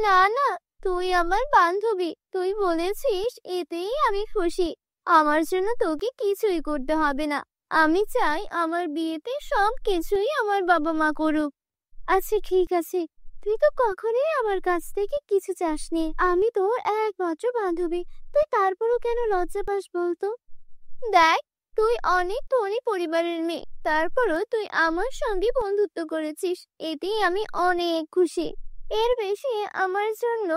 না না, তুই আমার বান্ধবী, তুই বলেছিস এতেই আমি খুশি। আমার জন্য তোকে কিছুই করতে হবে না। আমি চাই আমার বিয়েতে সব কিছুই আমার বাবা মা করুক। আচ্ছা ঠিক আছে, তুই তো কখনোই আমার কাছ থেকে কিছু চাসনি, আমি তোর একমাত্র বান্ধবী, তুই তারপরও কেন লজ্জা পাস বলতো? দেখ, তুই অনেক ধনী পরিবারের মেয়ে, তারপরও তুই আমার সঙ্গে বন্ধুত্ব করেছিস, এতেই আমি অনেক খুশি। এর বেশি আমার জন্য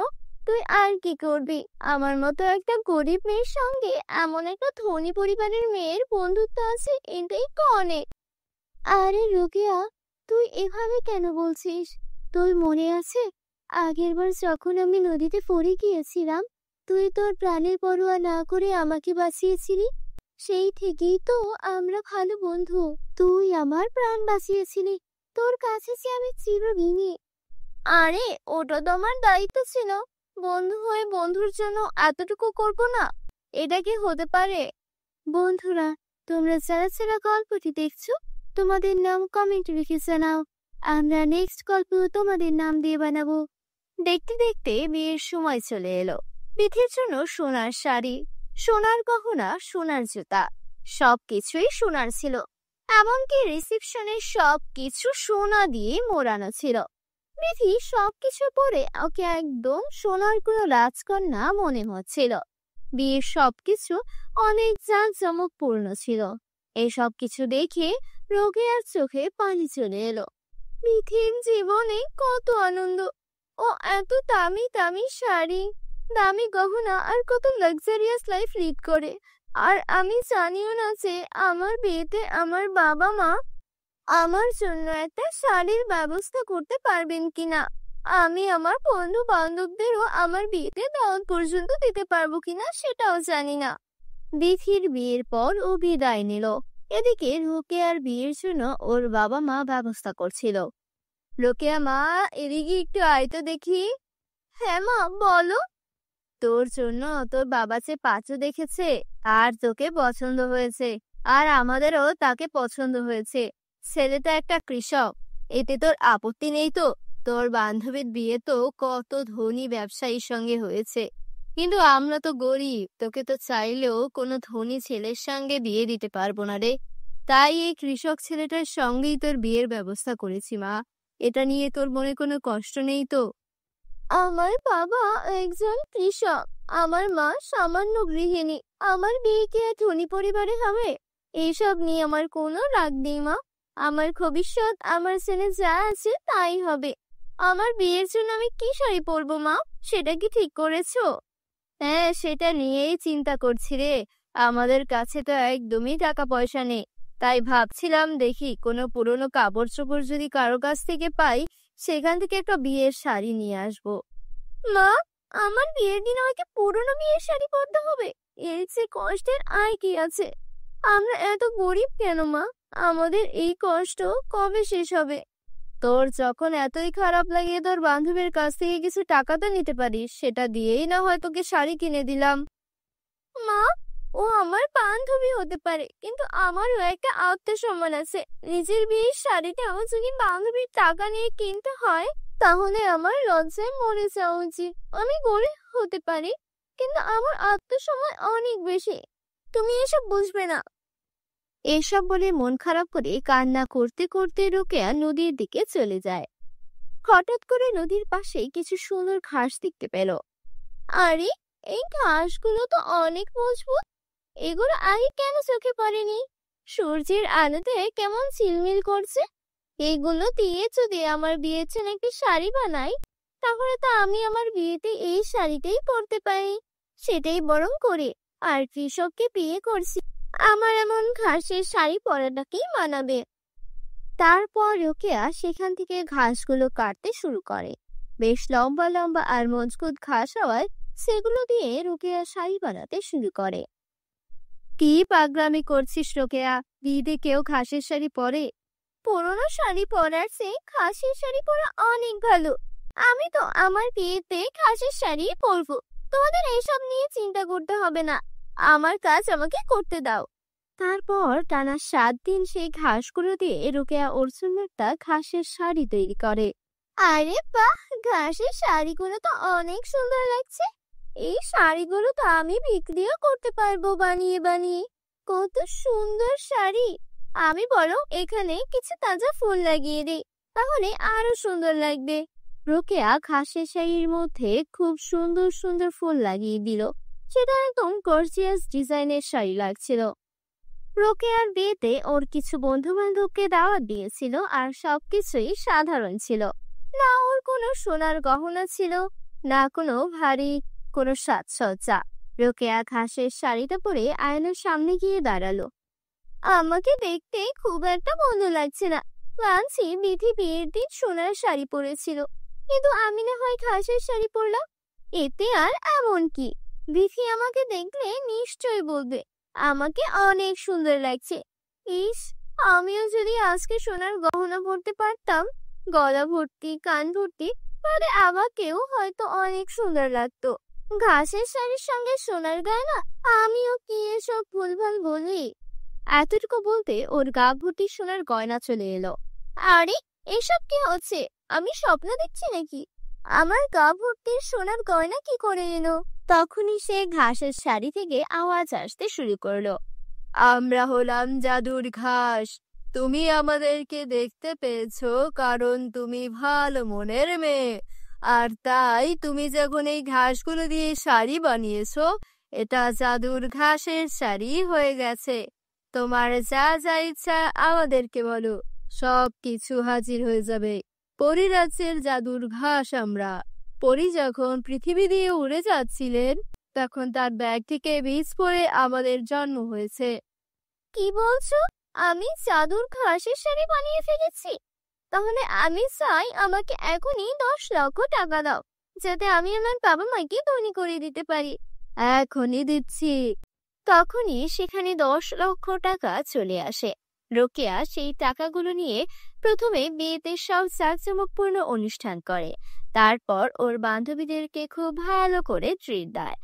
তুই আর কি করবি? আমার মতো একটা গরিব মেয়ের সঙ্গে এমন একটা ধনী পরিবারের মেয়ের বন্ধুত্ব আছে, এটাই তো অনেক। আরে রোকেয়া, তুই এভাবে কেন বলছিস? তোর মনে আছে আগেরবার যখন আমি নদীতে পড়ে গিয়েছিলাম, তুই তোর প্রাণের পরোয়া না করে আমাকে বাঁচিয়েছিলি? সেই থেকেই তো আমরা ভালো বন্ধু। তুই আমার প্রাণ বাঁচিয়েছিলি, তোর কাছে যে আমি চিরঋণী। আরে ওটা তো আমার দায়িত্ব ছিল, বন্ধু হয়ে বন্ধুর জন্য এতটুকু করব না? এটা কি হতে পারে? বন্ধুরা, তোমরা যারা যারা গল্পটি দেখছো, তোমাদের নাম কমেন্টে লিখে জানাও, আমরা নেক্সট গল্প তোমাদের নাম দিয়ে বানাবো। দেখতে দেখতে বিয়ের সময় চলে এলো। বিথির জন্য সোনার শাড়ি, সোনার গহনা, সোনার জুতা, সবকিছুই সোনার ছিল। এমনকি রিসেপশনের সবকিছু সোনা দিয়ে মোড়ানো ছিল। বিথি সবকিছু পরে ওকে একদম সোনার কোনো রাজকন্যা মনে হচ্ছিল। বিয়ের সবকিছু অনেক জাঁকজমকপূর্ণ ছিল। এই সব কিছু দেখে রোকেয়ার চোখে পানি চলে এলো। বিথির জীবনে কত আনন্দ! ও এত দামি দামি শাড়ি, দামি গহনা আর কত লাক্সারিয়াস লাইফ লিড করে। আর আমি জানিও না যে আমার বিয়েতে আমার বাবা মা আমার জন্য একটা শাড়ির ব্যবস্থা করতে পারবেন কিনা। আমি আমার বন্ধু বান্ধবদেরও আমার বিয়েতে দাওয়াত পর্যন্ত দিতে পারবো কিনা সেটাও জানি না। বিথির বিয়ের পর ও বিদায় নিল। এদিকে রোকেয়ার বিয়ের জন্য ওর বাবা মা ব্যবস্থা করছিল। রোকেয়া মা, এদিকে একটু আয় তো দেখি। হ্যাঁ মা, বলো। তোর জন্য তোর বাবা যে পাত্র দেখেছে আর তোকে পছন্দ হয়েছে, আর আমাদেরও তাকে পছন্দ হয়েছে। ছেলেটা একটা কৃষক, এতে তোর আপত্তি নেই তো? তোর বান্ধবীর বিয়ে তো কত ধনী ব্যবসায়ীর সঙ্গে হয়েছে, কিন্তু আমরা তো গরিব, তোকে তো চাইলেও কোনো ধনী ছেলের সঙ্গে বিয়ে দিতে পারবো না রে। তাই এই কৃষক ছেলেটার সঙ্গেই তোর বিয়ের ব্যবস্থা করেছি মা। এটা নিয়ে তোর মনে কোনো কষ্ট নেই তো? আমার বাবা একজন কৃষক, আমার মা সামান্য গৃহিণী, আমার বিয়ে কি আর ধনী পরিবারে হবে? এইসব নিয়ে আমার কোনো রাগ নেই মা। আমার ভবিষ্যৎ আমার ছেলে যা আছে তাই হবে। আমার বিয়ের জন্য আমি কি শাড়ি পরবো মা, সেটা কি ঠিক করেছো? হ্যাঁ, সেটা নিয়েই চিন্তা করছি রে। আমাদের কাছে তো একদমই টাকা পয়সা নেই, তাই ভাবছিলাম দেখি কোনো পুরনো কাপড় চোপড় যদি কারো কাছ থেকে পাই, সেখান থেকে একটা বিয়ের শাড়ি নিয়ে আসবো। মা, আমার বিয়ের দিন আমাকে পুরনো বিয়ের শাড়ি পরতে হবে? এর যে কষ্টের আর কি আছে? আমরা এত গরিব কেন মা? আমাদের এই কষ্ট কবে শেষ হবে? তোর যখন এতই খারাপ লাগে, তোর বান্ধবীর কাছ থেকে কিছু টাকা তো নিতে পারিস, সেটা দিয়েই না হয় তোকে শাড়ি কিনে দিলাম। মা, ও আমার বান্ধবী হতে পারে, কিন্তু আমারও একটা আত্মসম্মান আছে। নিজের বিয়ের শাড়িটাও যদি বান্ধবীর টাকা নিয়ে কিনতে হয়, তাহলে আমার লজ্জায় মরে যাওয়া উচিত। আমি গরিব হতে পারি, কিন্তু আমার আত্মসম্মান অনেক বেশি। তুমি এসব বুঝবে না। এসব বলে মন খারাপ করে কান্না করতে করতে রোকেয়া নদীর দিকে চলে যায়। হঠাৎ করে নদীর পাশে কিছু সুন্দর ঘাস দেখতে পেল। আরে, এই ঘাসগুলো তো অনেক মজবুত। এগুলো আগে কেন চোখে পড়েনি? সূর্যের আলোতে কেমন ঝিলমিল করছে। এগুলো দিয়ে যদি আমার বিয়ের জন্য একটি শাড়ি বানাই, তাহলে তো আমি আমার বিয়েতে এই শাড়িটাই পরতে পারি। সেটাই বরং করে। আর কৃষককে বিয়ে করছি, আমার এমন ঘাসের শাড়ি পরাটাকেই মানাবে। তারপর রোকেয়া সেখান থেকে ঘাসগুলো কাটতে শুরু করে। বেশ লম্বা লম্বা আর মজবুত ঘাস হওয়ায় সেগুলো দিয়ে রোকেয়া শাড়ি বানাতে শুরু করে। কি পাগলামি করছিস রোকেয়া? বিয়েতে কেউ ঘাসের শাড়ি পরে? পুরোনো শাড়ি পরার চেয়ে ঘাসের শাড়ি পরা অনেক ভালো। আমি তো আমার বিয়েতে ঘাসের শাড়ি পরবো। তোমাদের এসব নিয়ে চিন্তা করতে হবে না। আমার কাজ আমাকে করতে দাও। তারপর টানা 7 দিন সেই ঘাসগুলো দিয়ে রোকেয়া ওর জন্য একটা ঘাসের শাড়ি তৈরি করে। আরে বাহ, ঘাসের শাড়িগুলো তো অনেক সুন্দর লাগছে। এই শাড়িগুলো তো আমি বিক্রিও করতে পারবো বানিয়ে বানিয়ে। কত সুন্দর শাড়ি! আমি বরং এখানে কিছু তাজা ফুল লাগিয়ে দিই, তাহলে আরো সুন্দর লাগবে। রোকেয়া ঘাসের শাড়ির মধ্যে খুব সুন্দর সুন্দর ফুল লাগিয়ে দিল। সেটা একদম গর্জিয়াস ডিজাইনের শাড়ি লাগছিল। রোকেয়ার বিয়েতে ওর কিছু বন্ধু বান্ধবকে দাওয়াত দিয়েছিল, আর সবকিছুই সাধারণ ছিল। না ওর কোনো সোনার গহনা ছিল, না কোনো ভারী কোনো সাজসজ্জা। রোকেয়া ঘাসের শাড়িটা পরে আয়নার সামনে গিয়ে দাঁড়ালো। আমাকে দেখতে খুব একটা ভালো লাগছে না। ভাবছি বিধি বিয়ের দিন সোনার শাড়ি পরেছিল, কিন্তু আমি না হয় ঘাসের শাড়ি পরলাম। এতে আর এমন কি? বিধি আমাকে দেখলে নিশ্চয়ই বলবে আমাকে অনেক সুন্দর লাগছে। ইস, আমিও যদি আজকে সোনার গহনা পরতে পারতাম, গলা ভর্তি কান ভর্তি, তাহলে আমাকেও হয়তো অনেক সুন্দর লাগতো। ঘাসের শাড়ির সঙ্গে সোনার গয়না, আমিও কি এসব ভুলভাল বলি? এতটুকু বলতে ওর গা ভর্তি সোনার গয়না চলে এলো। আরে, এসব কি হচ্ছে? আমি স্বপ্ন দেখছি নাকি? আমার গা ভর্তি সোনার গয়না কি করে এলো? তখনই সে ঘাসের শাড়ি থেকে আওয়াজ আসতে শুরু করলো। আমরা হলাম জাদুর ঘাস। তুমি আমাদেরকে দেখতে পেয়েছো কারণ তুমি ভালো মনের মেয়ে। আর তাই তুমি যখন এই ঘাসগুলো দিয়ে শাড়ি বানিয়েছো, এটা জাদুর ঘাসের শাড়ি হয়ে গেছে। তোমার যা যা ইচ্ছা আমাদেরকে বলো, সব কিছু হাজির হয়ে যাবে। পরিরাজ্যের জাদুর ঘাস আমরা। পরি যখন পৃথিবী দিয়ে উড়ে যাচ্ছিলেন, তখন তার ব্যাগ থেকে বীজ পড়ে আমাদের জন্ম হয়েছে। কি বলছো? আমি জাদুর ঘাসের শাড়ি বানিয়ে ফেলেছি? তাহলে আমি চাই আমাকে এখনই 10 লক্ষ টাকা দাও, যাতে আমি আমার বাবা মাকে ধনী করে দিতে পারি। এখনই দিচ্ছি। তখনই সেখানে 10 লক্ষ টাকা চলে আসে। রোকেয়া সেই টাকাগুলো নিয়ে প্রথমে বিয়েতে সব জাঁকজমকপূর্ণ অনুষ্ঠান করে। তারপর ওর বান্ধবীদেরকে খুব ভালো করে ট্রিট দেয়।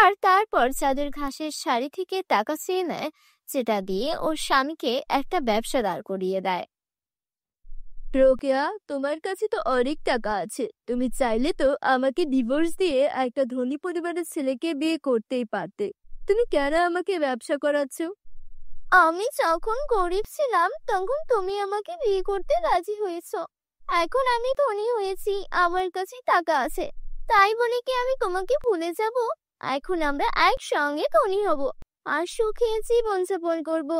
আর তারপর চাদর ঘাসের শাড়ি থেকে টাকা চেয়ে নেয়, যেটা দিয়ে ওর স্বামীকে একটা ব্যবসা দাঁড় করিয়ে দেয়। রোকেয়া, তোমার কাছে তো অনেক টাকা আছে। তুমি চাইলে তো আমাকে ডিভোর্স দিয়ে একটা ধনী পরিবারের ছেলেকে বিয়ে করতেই পারতে। তুমি কেন আমাকে ব্যবসা করাচ্ছ? আমি যখন গরিব ছিলাম তখন তুমি আমাকে বিয়ে করতে রাজি হয়েছো। এখন আমি ধনী হয়েছি, আমার কাছে টাকা আছে, তাই বলে কি আমি তোমাকে ভুলে যাব? এখন আমরা একসঙ্গে ধনী হব আর সুখে জীবন যাপন করব।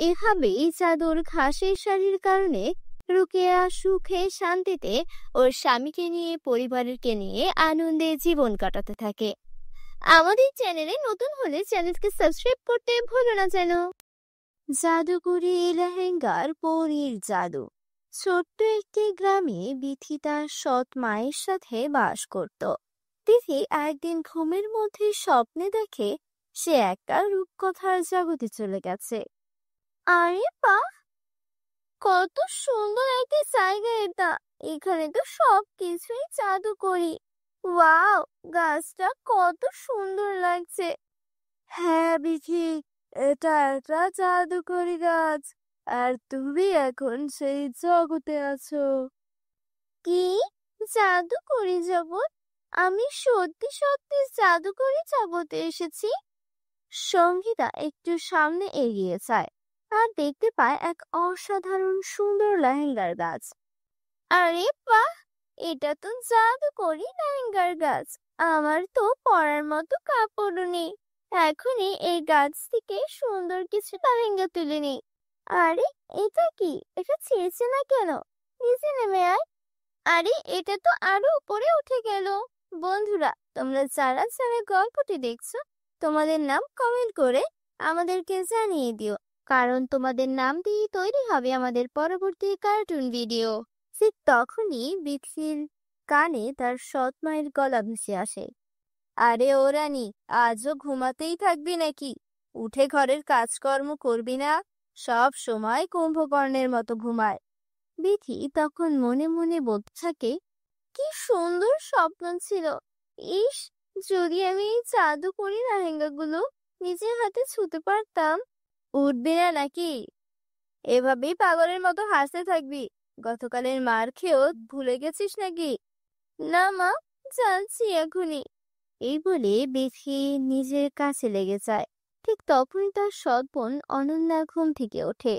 এভাবেই চাদর ঘাসের শাড়ির কারণে রোকেয়া সুখে শান্তিতে ওর স্বামীকে নিয়ে পরিবারকে নিয়ে আনন্দে জীবন কাটাতে থাকে। আমাদের চ্যানেলে নতুন হলে চ্যানেলকে সাবস্ক্রাইব করতে ভুলো না যেন। জাদুকরি লেহেঙ্গার পরীর জাদু। ছোট্ট একটি গ্রামে বিথি তার সৎ মায়ের সাথে বাস করত। তিথি একদিন ঘুমের মধ্যে স্বপ্নে দেখে সে একটা রূপকথার জগতে চলে গেছে। আরে বাহ, কত সুন্দর একটা জায়গা এটা! এখানে তো সবকিছুই জাদুকরি। ওয়াও, গাছটা কত সুন্দর লাগছে। হ্যাঁ বিথি, এটা একটা জাদুকরি গাছ, আর তুমি এখন সেই জগতে আছো। কি? জাদুকরি জগৎ? আমি সত্যি সত্যি জাদুকরি চাবতে এসেছি। সঙ্গীতা একটু সামনে এগিয়ে যায় আর দেখতে পায় এক অসাধারণ সুন্দর লেহেঙ্গার গাছ। আরে বাহ, এটা তো জাদুকরি লেহেঙ্গার গাছ। আমার তো পরার মতো কাপড়ও নেই, এখনই এই গাছ থেকে সুন্দর কিছু লেহেঙ্গা তুলে নিই। আরে এটা কি, এটা ছিঁড়ছে না কেন? নিচে নেমে আয়। আরে এটা তো আরো উপরে উঠে গেল। বন্ধুরা, তোমরা যারা যারা গল্পটি দেখছো, তোমাদের নাম কমেন্ট করে আমাদেরকে জানিয়ে দিও, কারণ তোমাদের নাম দিয়ে তৈরি হবে আমাদের পরবর্তী কার্টুন ভিডিও। ঠিক তখনই বিথির কানে তার সৎ মায়ের গলা ভেসে আসে। আরে ও রানী, আজও ঘুমাতেই থাকবি নাকি? উঠে ঘরের কাজকর্ম করবি না? সব সময় কুম্ভকর্ণের মতো ঘুমায়। বিথি তখন মনে মনে বলতে থাকে, কি সুন্দর স্বপ্ন ছিল। ইস, যদি আমি এই জাদুকরি লেহেঙ্গাগুলো নিজের হাতে ছুঁতে পারতাম। উঠবি না নাকি? এভাবেই পাগলের মতো হাসতে থাকবি? গতকালের মার খেয়েও ভুলে গেছিস নাকি? না মা, যাচ্ছি এখনই। এই বলে বিথি নিজের কাছে লেগে যায়। ঠিক তখনই তার সৎ বোন অনন্যা ঘুম থেকে ওঠে।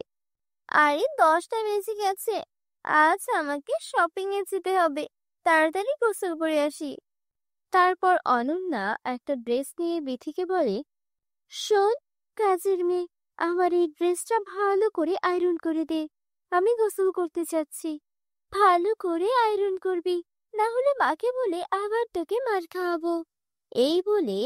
আরে 10টা বেজে গেছে, আজ আমাকে শপিং এ যেতে হবে, তাড়াতাড়ি গোসল করে আসি। তারপর অনন্যা একটা ড্রেস নিয়ে বিথিকে বলে, শোন কাজের মেয়ে, আমার এই ড্রেসটা ভালো করে আয়রন করে দে, আমি গোসল করতে চাচ্ছি। ভালো করে আয়রন করবি, না হলে মাকে বলে আবার তোকে মার খাওয়াবো। এই বলে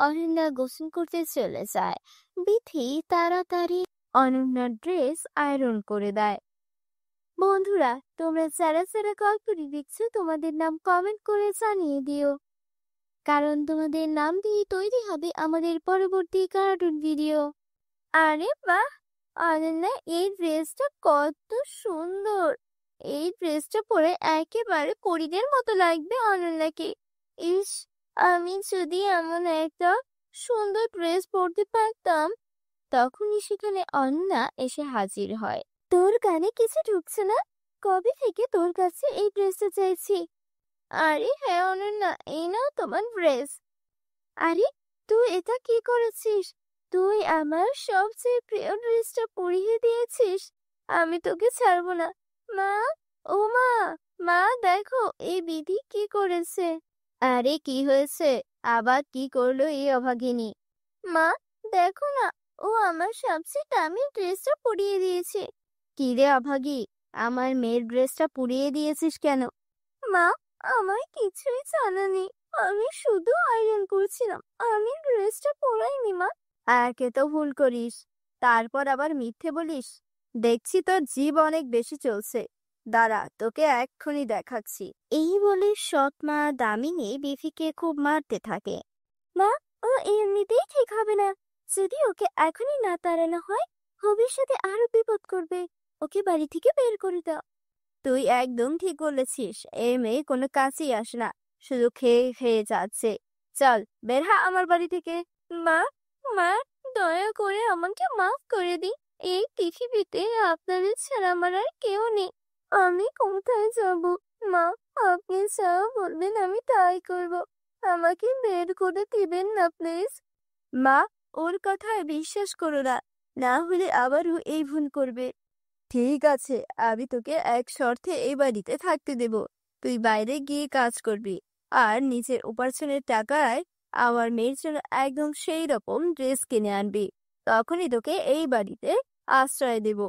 অনন্যা গোসল করতে চলে যায়। বিথি তাড়াতাড়ি অনন্যার ড্রেস আয়রন করে দেয়। বন্ধুরা, তোমরা যারা যারা গল্পটি দেখছো, তোমাদের নাম কমেন্ট করে জানিয়ে দিও, কারণ তোমাদের নাম দিয়ে তৈরি হবে আমাদের পরবর্তী কার্টুন ভিডিও। আরে বাহ, অনন্যা এই ড্রেসটা কত সুন্দর। এই ড্রেসটা পরে একেবারে পরীদের মতো লাগবে অনন্যাকে। ইস, আমি যদি এমন একটা সুন্দর ড্রেস পরতে পারতাম। তখনই সেখানে অনন্যা এসে হাজির হয়। তোর কানে কিছু ঢুকছে না? কবে থেকে তোর কাছে এই ড্রেসটা চাইছি। আরে হ্যাঁ অনন্যা, এই নাও তোমার ড্রেস। আরে তুই এটা কি করেছিস? তুই আমার সবচেয়ে প্রিয় ড্রেসটা পরিয়ে দিয়েছিস। আমি তোকে ছাড়বো না। মা, ও মা, মা দেখো এই বিধি কি করেছে। আরে কি হয়েছে? আবার কি করলো এই অভাগিনী? মা দেখো না, ও আমার সবচেয়ে দামি ড্রেসটা পরিয়ে দিয়েছে। কি রে অভাগী, আমার মেয়ের ড্রেসটা পুড়িয়ে দিয়েছিস কেন? মা, আমার কিছুই জানা নেই, আমি শুধু আয়রন করছিলাম, আমি ড্রেসটা পরাইনি মা। একে তো ভুল করিস, তারপর আবার মিথ্যে বলিস। দেখছি তোর জিভ অনেক বেশি চলছে, দাঁড়া তোকে এক্ষুনি দেখাচ্ছি। এই বলে সৎ মা দামিনী বিথিকে খুব মারতে থাকে। মা, ও এমনিতেই ঠিক হবে না, যদি ওকে এখনই না তাড়ানো হয় ভবিষ্যতে আরো বিপদ করবে। ওকে বাড়ি থেকে বের করে দাও। তুই একদম ঠিক বলেছিস, এই মেয়ে কোনো কাজেই আসে না, শুধু খেয়ে খেয়ে যাচ্ছে। চল বের হ আমার বাড়ি থেকে। মা, মা, দয়া করে আমাকে মাফ করে দিন। এই পৃথিবীতে আপনাদের ছাড়া আমার আর কেউ নেই। আমি কোথায় যাব? মা, আপনি যা বলবেন আমি তাই করব, আমাকে বের করে দিবেন না প্লিজ। মা, ওর কথায় বিশ্বাস করো না, না হলে আবারও এই ভুল করবে। ঠিক আছে, আমি তোকে এক শর্তে এই বাড়িতে থাকতে দেব। তুই বাইরে গিয়ে কাজ করবি আর নিজের উপার্জনের টাকায় আমার মেয়ের জন্য একদম সেই রকম ড্রেস কিনে আনবি, তখনই তোকে এই বাড়িতে আশ্রয় দেব।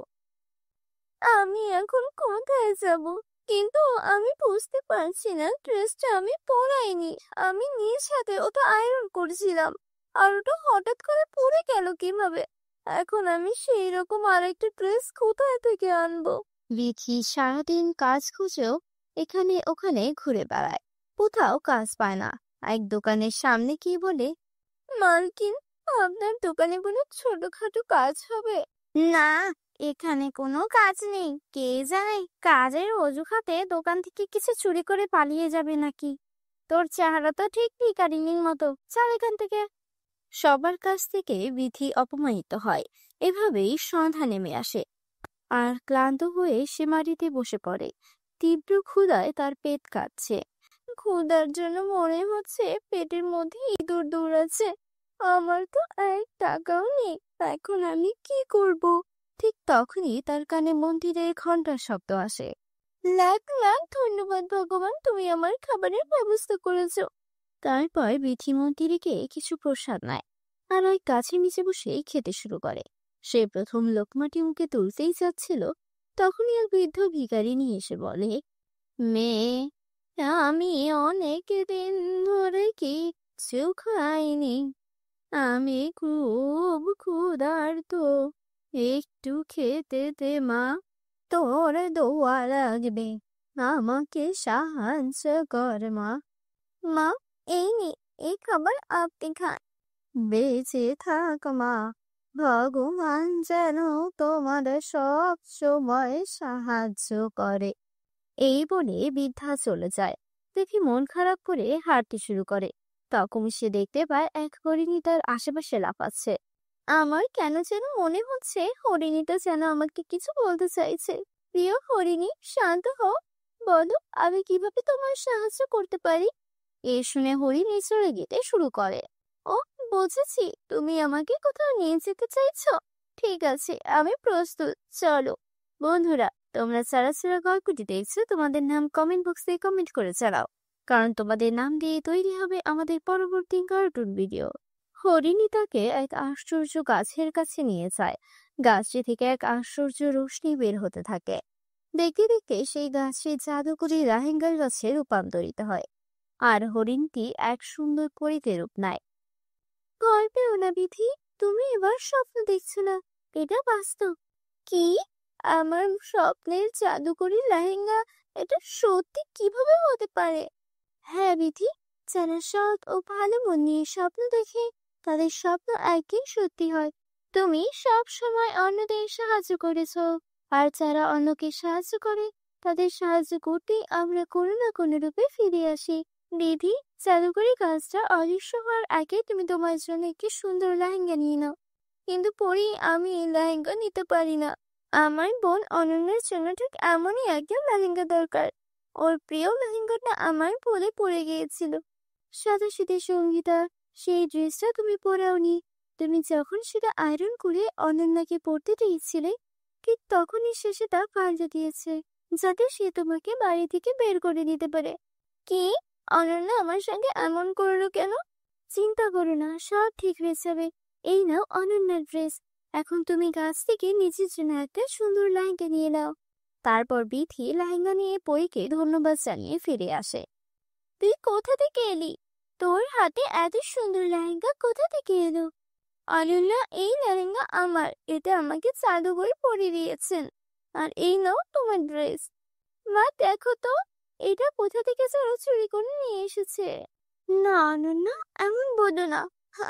আমি এখন কোথায় যাব? কিন্তু আমি বুঝতে পারছি না, ড্রেসটা আমি পরাইনি, আমি নিজ হাতে ওটা আয়রন করছিলাম, আর ওটা হঠাৎ করে পরে গেল কিভাবে? এখন আমি সেই রকম আরেকটা ড্রেস কোথায় থেকে আনবো? বিথি সারাদিন কাজ খুঁজেও এখানে ওখানে ঘুরে বেড়ায়, কোথাও কাজ পায় না। এক দোকানের সামনে কি বলে, মালকিন, আপনার দোকানে কোনো ছোটখাটো কাজ হবে? না, এখানে কোনো কাজ নেই। কে জানে কাজের অজুহাতে দোকান থেকে কিছু চুরি করে পালিয়ে যাবে নাকি। তোর চেহারা তো ঠিক ভিখারিনীর মতো, চল এখান থেকে। সবার কাছ থেকে বিথি অপমানিত হয়। এভাবেই সন্ধ্যা নেমে আসে আর ক্লান্ত হয়ে সে মাটিতে বসে পড়ে। তীব্র ক্ষুধায় তার পেট কাঁপছে। ক্ষুধার জন্য মনে হচ্ছে পেটের মধ্যে ইঁদুর দৌড়াচ্ছে। আমার তো 1 টাকাও নেই, এখন আমি কি করব? ঠিক তখনই তার কানে মন্দিরের ঘন্টার শব্দ আসে। লাখ লাখ ধন্যবাদ ভগবান, তুমি আমার খাবারের ব্যবস্থা করেছো। তারপর বিথি মন্ত্রীকে কিছু প্রসাদ নেয় আর ওই গাছের নিচে বসেই খেতে শুরু করে। সে প্রথম লোকমাটি মুখে তুলতেই যাচ্ছিল, তখনই এক বৃদ্ধ ভিখারিনী এসে বলে, মেয়ে, আমি অনেক দিন ধরে কিচ্ছু খাইনি, আমি খুব ক্ষুধার্ত, একটু খেতে দে মা, তোর দোয়া লাগবে, আমাকে সাহায্য কর মা। মা, এই নে, এই খাবার আপনি খান। বেঁচে থাক মা, ভগবান যেন তোমার সব সময় সাহায্য করে। এই বলে বৃদ্ধা চলে যায়। দেখি মন খারাপ করে হাঁটতে শুরু করে। তখন সে দেখতে পায় এক হরিণী তার আশেপাশে লাফাচ্ছে। আমার কেন যেন মনে হচ্ছে হরিণীটা যেন আমাকে কিছু বলতে চাইছে। প্রিয় হরিণী, শান্ত হও, বলো আমি কিভাবে তোমার সাহায্য করতে পারি। এ শুনে হরিণী চলে যেতে শুরু করে। ও, বুঝেছি, তুমি আমাকে কোথাও নিয়ে যেতে চাইছো। ঠিক আছে, আমি প্রস্তুত, চলো। বন্ধুরা, তোমরা যারা যারা গল্পটি দেখছো, তোমাদের নাম কমেন্ট বক্সে কমেন্ট করে জানাও, কারণ তোমাদের নাম দিয়ে তৈরি হবে আমাদের পরবর্তী কার্টুন ভিডিও। হরিণী তাকে এক আশ্চর্য গাছের কাছে নিয়ে যায়। গাছটি থেকে এক আশ্চর্য রোশনি বের হতে থাকে। দেখতে দেখতে সেই গাছটি জাদুকরি রাহেঙ্গার গাছে রূপান্তরিত হয় আর হরিণটি এক সুন্দর পরীতে রূপ নেয়। গল্পেও না বিধি, তুমি এবার স্বপ্ন দেখছো না, এটা বাস্তব। কি? আমার স্বপ্নের জাদুকরি লেহেঙ্গা, এটা সত্যি কিভাবে হতে পারে? হ্যাঁ বিধি, যারা সৎ ও ভালো মন নিয়ে স্বপ্ন দেখে তাদের স্বপ্ন একই সত্যি হয়। তুমি সব সময় অন্যদের সাহায্য করেছো, আর যারা অন্যকে সাহায্য করে তাদের সাহায্য করতেই আমরা কোনো না কোনো রূপে ফিরে আসি। বিধি, জাদুকরি কাজটা অদৃশ্য হওয়ার আগে তুমি তোমার জন্য একটি সুন্দর লেহেঙ্গা নিয়ে নাও। কিন্তু পরি, আমি এই লেহেঙ্গা নিতে পারি না। আমার বোন অনন্যার জন্য ঠিক এমনই একটা লেহেঙ্গা দরকার। ওর প্রিয় লেহেঙ্গাটা আমার বলে পড়ে গিয়েছিল। সাদাসিধে সঙ্গীতা, সেই ড্রেসটা তুমি পরাওনি। তুমি যখন সেটা আয়রন করে অনন্যাকে পরতে দিয়েছিলে, ঠিক তখনই সে সেটা পাল্টে দিয়েছে, যাতে সে তোমাকে বাড়ি থেকে বের করে দিতে পারে। কি? অনন্যা আমার সঙ্গে এমন করলো কেন? চিন্তা করো না, সব ঠিক হয়ে যাবে। এই নাও অনন্যার ড্রেস। এখন তুমি গাছ থেকে নিজের জন্য একটা সুন্দর লেহেঙ্গা নিয়ে নাও। তারপর বিথি লেহেঙ্গা নিয়ে পরীকে ধন্যবাদ জানিয়ে ফিরে আসে। তুই কোথা থেকে এলি? তোর হাতে এত সুন্দর লেহেঙ্গা কোথা থেকে এলো? অনন্যা, এই লেহেঙ্গা আমার, এটা আমাকে জাদুকর পরিয়ে দিয়েছেন। আর এই নাও তোমার ড্রেস। মা, দেখো তো, এটা কোথা থেকে যেন চুরি করে নিয়ে এসেছে। না অনন্যা, এমন বলো না,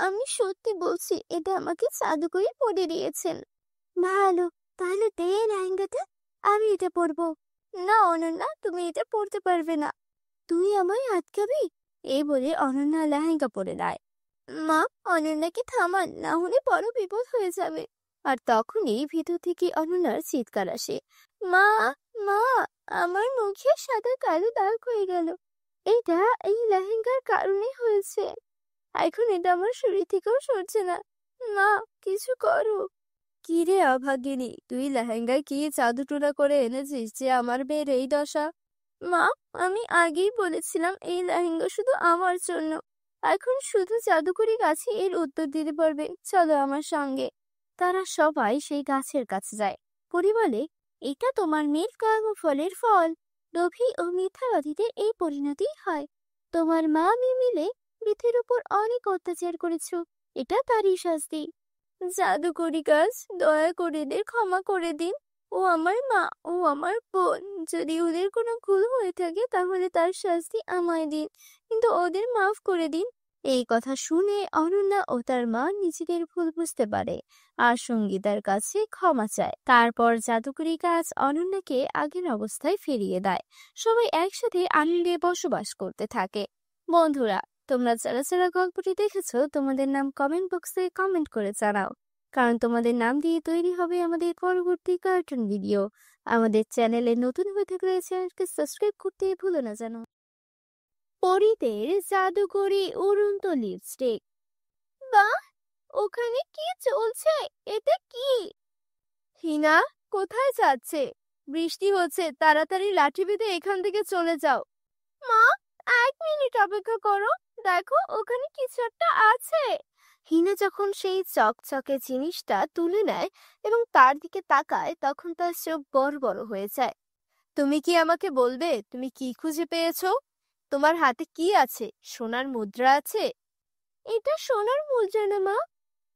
আমি সত্যি বলছি, এটা আমাকে জাদুকরই পরিয়ে দিয়েছেন। ভালো, তাহলে দে এই লেহেঙ্গাটা, আমি এটা পরবো। না অনন্যা, তুমি এটা পরতে পারবে না। তুই আমায় আটকাবি? এই বলে অনন্যা লেহেঙ্গা পরে দেয়। মা, অনন্যাকে থামান, না হলে বড় বিপদ হয়ে যাবে। আর তখনই ভিতর থেকে অনন্যার চিৎকার আসে। মা, মা, আমার মুখে সাদা কালো দাগ হয়ে গেল। এটা এই লেহেঙ্গার কারণে হয়েছে। এখন এটা আমার শরীর থেকেও সরছে না। মা, কিছু করো। কি রে অভাগিনী, তুই লেহেঙ্গায় কি জাদুটোনা করে এনেছিস যে আমার মেয়ের এই দশা? মা, আমি আগেই বলেছিলাম এই লেহেঙ্গা শুধু আমার জন্য। এখন শুধু জাদুকরি গাছে এর উত্তর দিতে পারবে, চলো আমার সঙ্গে। তারা সবাই সেই গাছের কাছে যায়। পরি বলে, এটা তোমার মেয়ের কর্মফলের ফল। লোভী ও মিথ্যাবাদীদের এই পরিণতি হয়। তোমার মা আমি মিলে বৃদ্ধের উপর অনেক অত্যাচার করেছো, এটা তারই শাস্তি। জাদুকরি গাছ, দয়া করে এদের ক্ষমা করে দিন। ও আমার মা, ও আমার বোন। যদি ওদের কোনো ভুল হয়ে থাকে তাহলে তার শাস্তি আমায় দিন, কিন্তু ওদের মাফ করে দিন। এই কথা শুনে অনন্যা ও তার মা নিজেদের ভুল বুঝতে পারে আর সঙ্গীতার কাছে ক্ষমা চায়। তারপর জাদুকরি গাছ অনন্যাকে আগের অবস্থায় ফিরিয়ে দেয়। সবাই একসাথে আনন্দে বসবাস করতে থাকে। বন্ধুরা, তোমরা যারা যারা গল্পটি দেখেছো, তোমাদের নাম কমেন্ট বক্সে কমেন্ট করে জানাও, কারণ তোমাদের নাম দিয়ে তৈরি হবে আমাদের পরবর্তী কার্টুন ভিডিও। আমাদের চ্যানেলে নতুন হয়ে থাকলে চ্যানেলকে সাবস্ক্রাইব করতে ভুলো না যেন। পরীদের জাদুকরি উড়ন্ত লিপস্টিক। বাহ, ওখানে কি চলছে? এটা কি? হিনা, কোথায় যাচ্ছে? বৃষ্টি হচ্ছে, তাড়াতাড়ি লাঠি বেঁধে এখান থেকে চলে যাও। মা, 1 মিনিট অপেক্ষা করো, দেখো ওখানে কিছু একটা আছে। হিনা যখন সেই চকচকে জিনিসটা তুলে নেয় এবং তার দিকে তাকায়, তখন তার চোখ বড় বড় হয়ে যায়। তুমি কি আমাকে বলবে তুমি কি খুঁজে পেয়েছো? তোমার হাতে কি আছে? সোনার মুদ্রা আছে? এটা সোনার মুদ্রা না মা,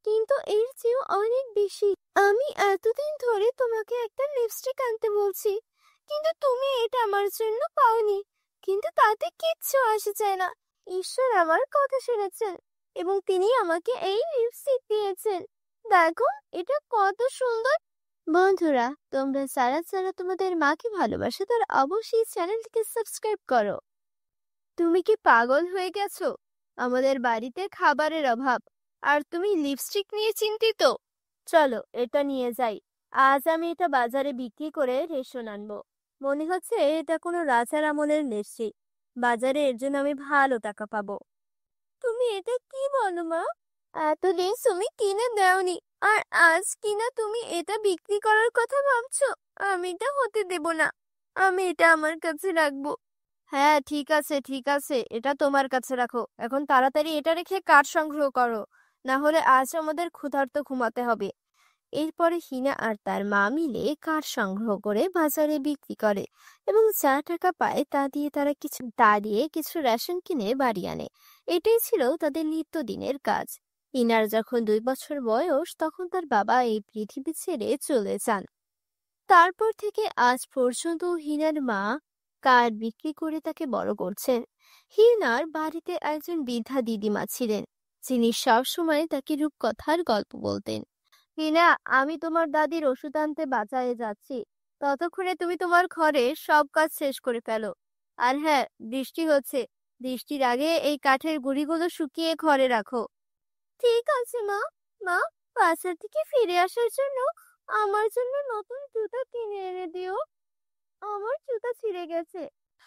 কিন্তু এর চেয়েও অনেক বেশি। আমি এতদিন ধরে তোমাকে একটা লিপস্টিক আনতে বলছি, কিন্তু তুমি এটা আমার জন্য পাওনি। কিন্তু তাতে কিচ্ছু আসে যায় না। ঈশ্বর আমার কথা শুনেছেন এবং তিনি আমাকে এই লিপস্টিক দিয়েছেন। দেখো, এটা কত সুন্দর। বন্ধুরা, তোমরা যারা যারা তোমাদের মাকে ভালোবাসো তারা অবশ্যই চ্যানেলটিকে সাবস্ক্রাইব করো। তুমি কি পাগল হয়ে গেছো? আমাদের বাড়িতে খাবারের অভাব, আর তুমি লিপস্টিক নিয়ে চিন্তিত? চলো এটা নিয়ে যাই। আজ আমি এটা বাজারে বিক্রি করে রেশন আনবো। মনে হচ্ছে এটা কোনো রাজার আমলের লিপস্টিক। বাজারে এর জন্য আমি ভালো টাকা পাবো। তুমি এটা কি বলো মা? এতদিন তুমি কিনে দাওনি, আর আজ কিনা তুমি এটা বিক্রি করার কথা ভাবছো? আমি এটা হতে দেব না। আমি এটা আমার কাছে রাখবো। হ্যাঁ, ঠিক আছে ঠিক আছে, এটা তোমার কাছে রাখো। এখন তাড়াতাড়ি এটা রেখে কাঠ সংগ্রহ করো, না হলে আজ আমাদের ক্ষুধার্ত ঘুমাতে হবে। এরপরে হিনা আর তার মা মিলে কাঠ সংগ্রহ করে বাজারে বিক্রি করে এবং যা টাকা পায় তা দিয়ে কিছু রেশন কিনে বাড়ি আনে। এটাই ছিল তাদের নিত্যদিনের কাজ। হিনার যখন 2 বছর বয়স, তখন তার বাবা এই পৃথিবী ছেড়ে চলে যান। তারপর থেকে আজ পর্যন্ত হিনার মা কাঠ বিক্রি করে তাকে বড় করছেন। হিনার বাড়িতে একজন বৃদ্ধা দিদিমা ছিলেন, যিনি সবসময় তাকে রূপকথার গল্প বলতেন। হিনা, আমি তোমার দাদির ওষুধ আনতে বাজারে যাচ্ছি। ততক্ষণে তুমি তোমার ঘরে সব কাজ শেষ করে ফেলো। আর হ্যাঁ, বৃষ্টি হচ্ছে, বৃষ্টির আগে এই কাঠের গুঁড়িগুলো শুকিয়ে ঘরে রাখো। ঠিক আছে মা। মা, বাজার থেকে ফিরে আসার জন্য আমার জন্য নতুন জুতা কিনে এনে দিও। আমার জুতা ছিঁড়ে গেছে।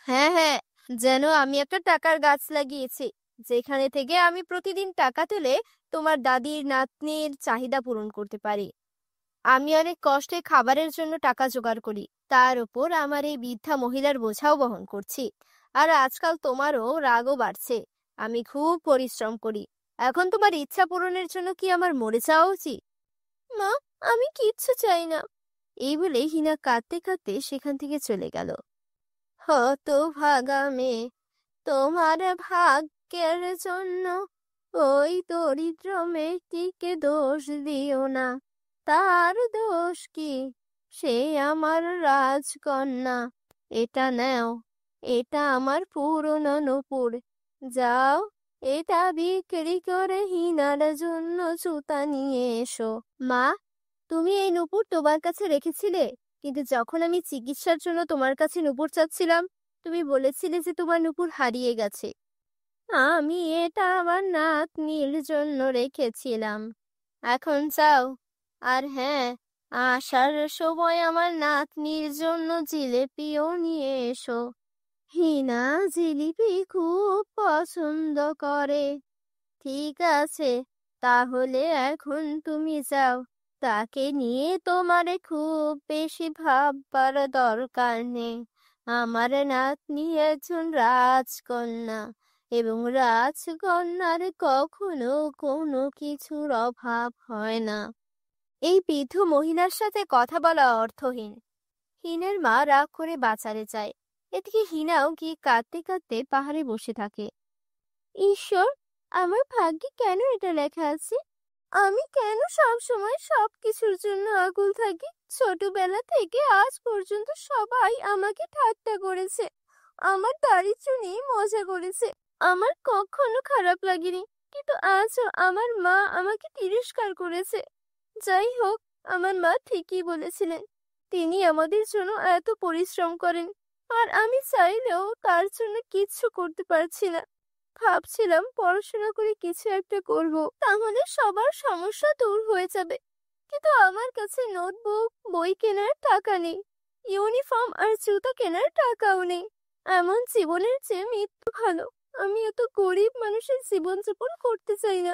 হ্যাঁ হ্যাঁ, যেন আমি একটা টাকার গাছ লাগিয়েছি, যেখানে থেকে আমি প্রতিদিন টাকা তুলে তোমার দাদির নাতনির চাহিদা পূরণ করতে পারি। আমি অনেক কষ্টে খাবারের জন্য টাকা জোগাড় করি, তার উপর আমার এই বৃদ্ধা মহিলার বোঝাও বহন করছি। আর আজকাল তোমারও রাগও বাড়ছে। আমি খুব পরিশ্রম করি। এখন তোমার ইচ্ছা পূরণের জন্য কি আমার মরে যাওয়া উচিত? মা, আমি কিচ্ছু চাই না। এই বলে হিনা কাঁদতে কাঁদতে সেখান থেকে চলে গেল। হতভাগা মেয়ে, তোমার ভাগ্যের জন্য ওই দরিদ্র মেয়েটিকে দোষ দিও না। তার দোষ কি? সে আমার রাজকন্যা। এটা নাও, এটা আমার পুরনো নূপুর। যাও, এটা বিক্রি করে হিনার জন্য জুতা নিয়ে এসো। মা, তুমি এই নূপুর তোমার কাছে রেখেছিলে, কিন্তু যখন আমি চিকিৎসার জন্য তোমার কাছে নূপুর চাচ্ছিলাম, তুমি বলেছিলে যে তোমার নূপুর হারিয়ে গেছে। আমি এটা আমার নাতনির জন্য রেখেছিলাম। এখন যাও, আর হ্যাঁ, আসার সময় আমার নাতনির জন্য জিলিপিও নিয়ে এসো। হিনা জিলিপি খুব পছন্দ করে। ঠিক আছে, তাহলে এখন তুমি যাও। তাকে নিয়ে তোমারে খুব বেশি ভাববার দরকার নেই। আমার নাতনি একজন রাজকন্যা, এবং রাজকন্যার কখনো কোনো কিছুর অভাব হয় না। এই বৃদ্ধ মহিলার সাথে কথা বলা অর্থহীন। হিনের মা রাগ করে বাজারে যায়। এদিকে হিনাও গিয়ে কাঁদতে কাঁদতে পাহাড়ে বসে থাকে। ঈশ্বর, আমার ভাগ্যে কেন এটা লেখা আছে? আমি কেন সব সময় সবকিছুর জন্য আকুল থাকি? ছোটবেলা থেকে আজ পর্যন্ত সবাই আমাকে ঠাট্টা করেছে, আমার দারিদ্র্য নিয়ে মজা করেছে। আমার কখনো খারাপ লাগেনি, কিন্তু আজও আমার মা আমাকে তিরস্কার করেছে। যাই হোক, আমার মা ঠিকই বলেছিলেন। তিনি আমাদের জন্য এত পরিশ্রম করেন, আর আমি চাইলেও তার জন্য কিচ্ছু করতে পারছি না। ভাবছিলাম পড়াশোনা করে কিছু একটা করব, তাহলে সবার সমস্যা দূর হয়ে যাবে। কিন্তু আমার কাছে নোটবুক, বই কেনার টাকা নেই, ইউনিফর্ম আর জুতা কেনার টাকাও নেই। এমন জীবনের চেয়ে মৃত্যু ভালো। আমি এত গরিব মানুষের জীবনযাপন করতে চাই না।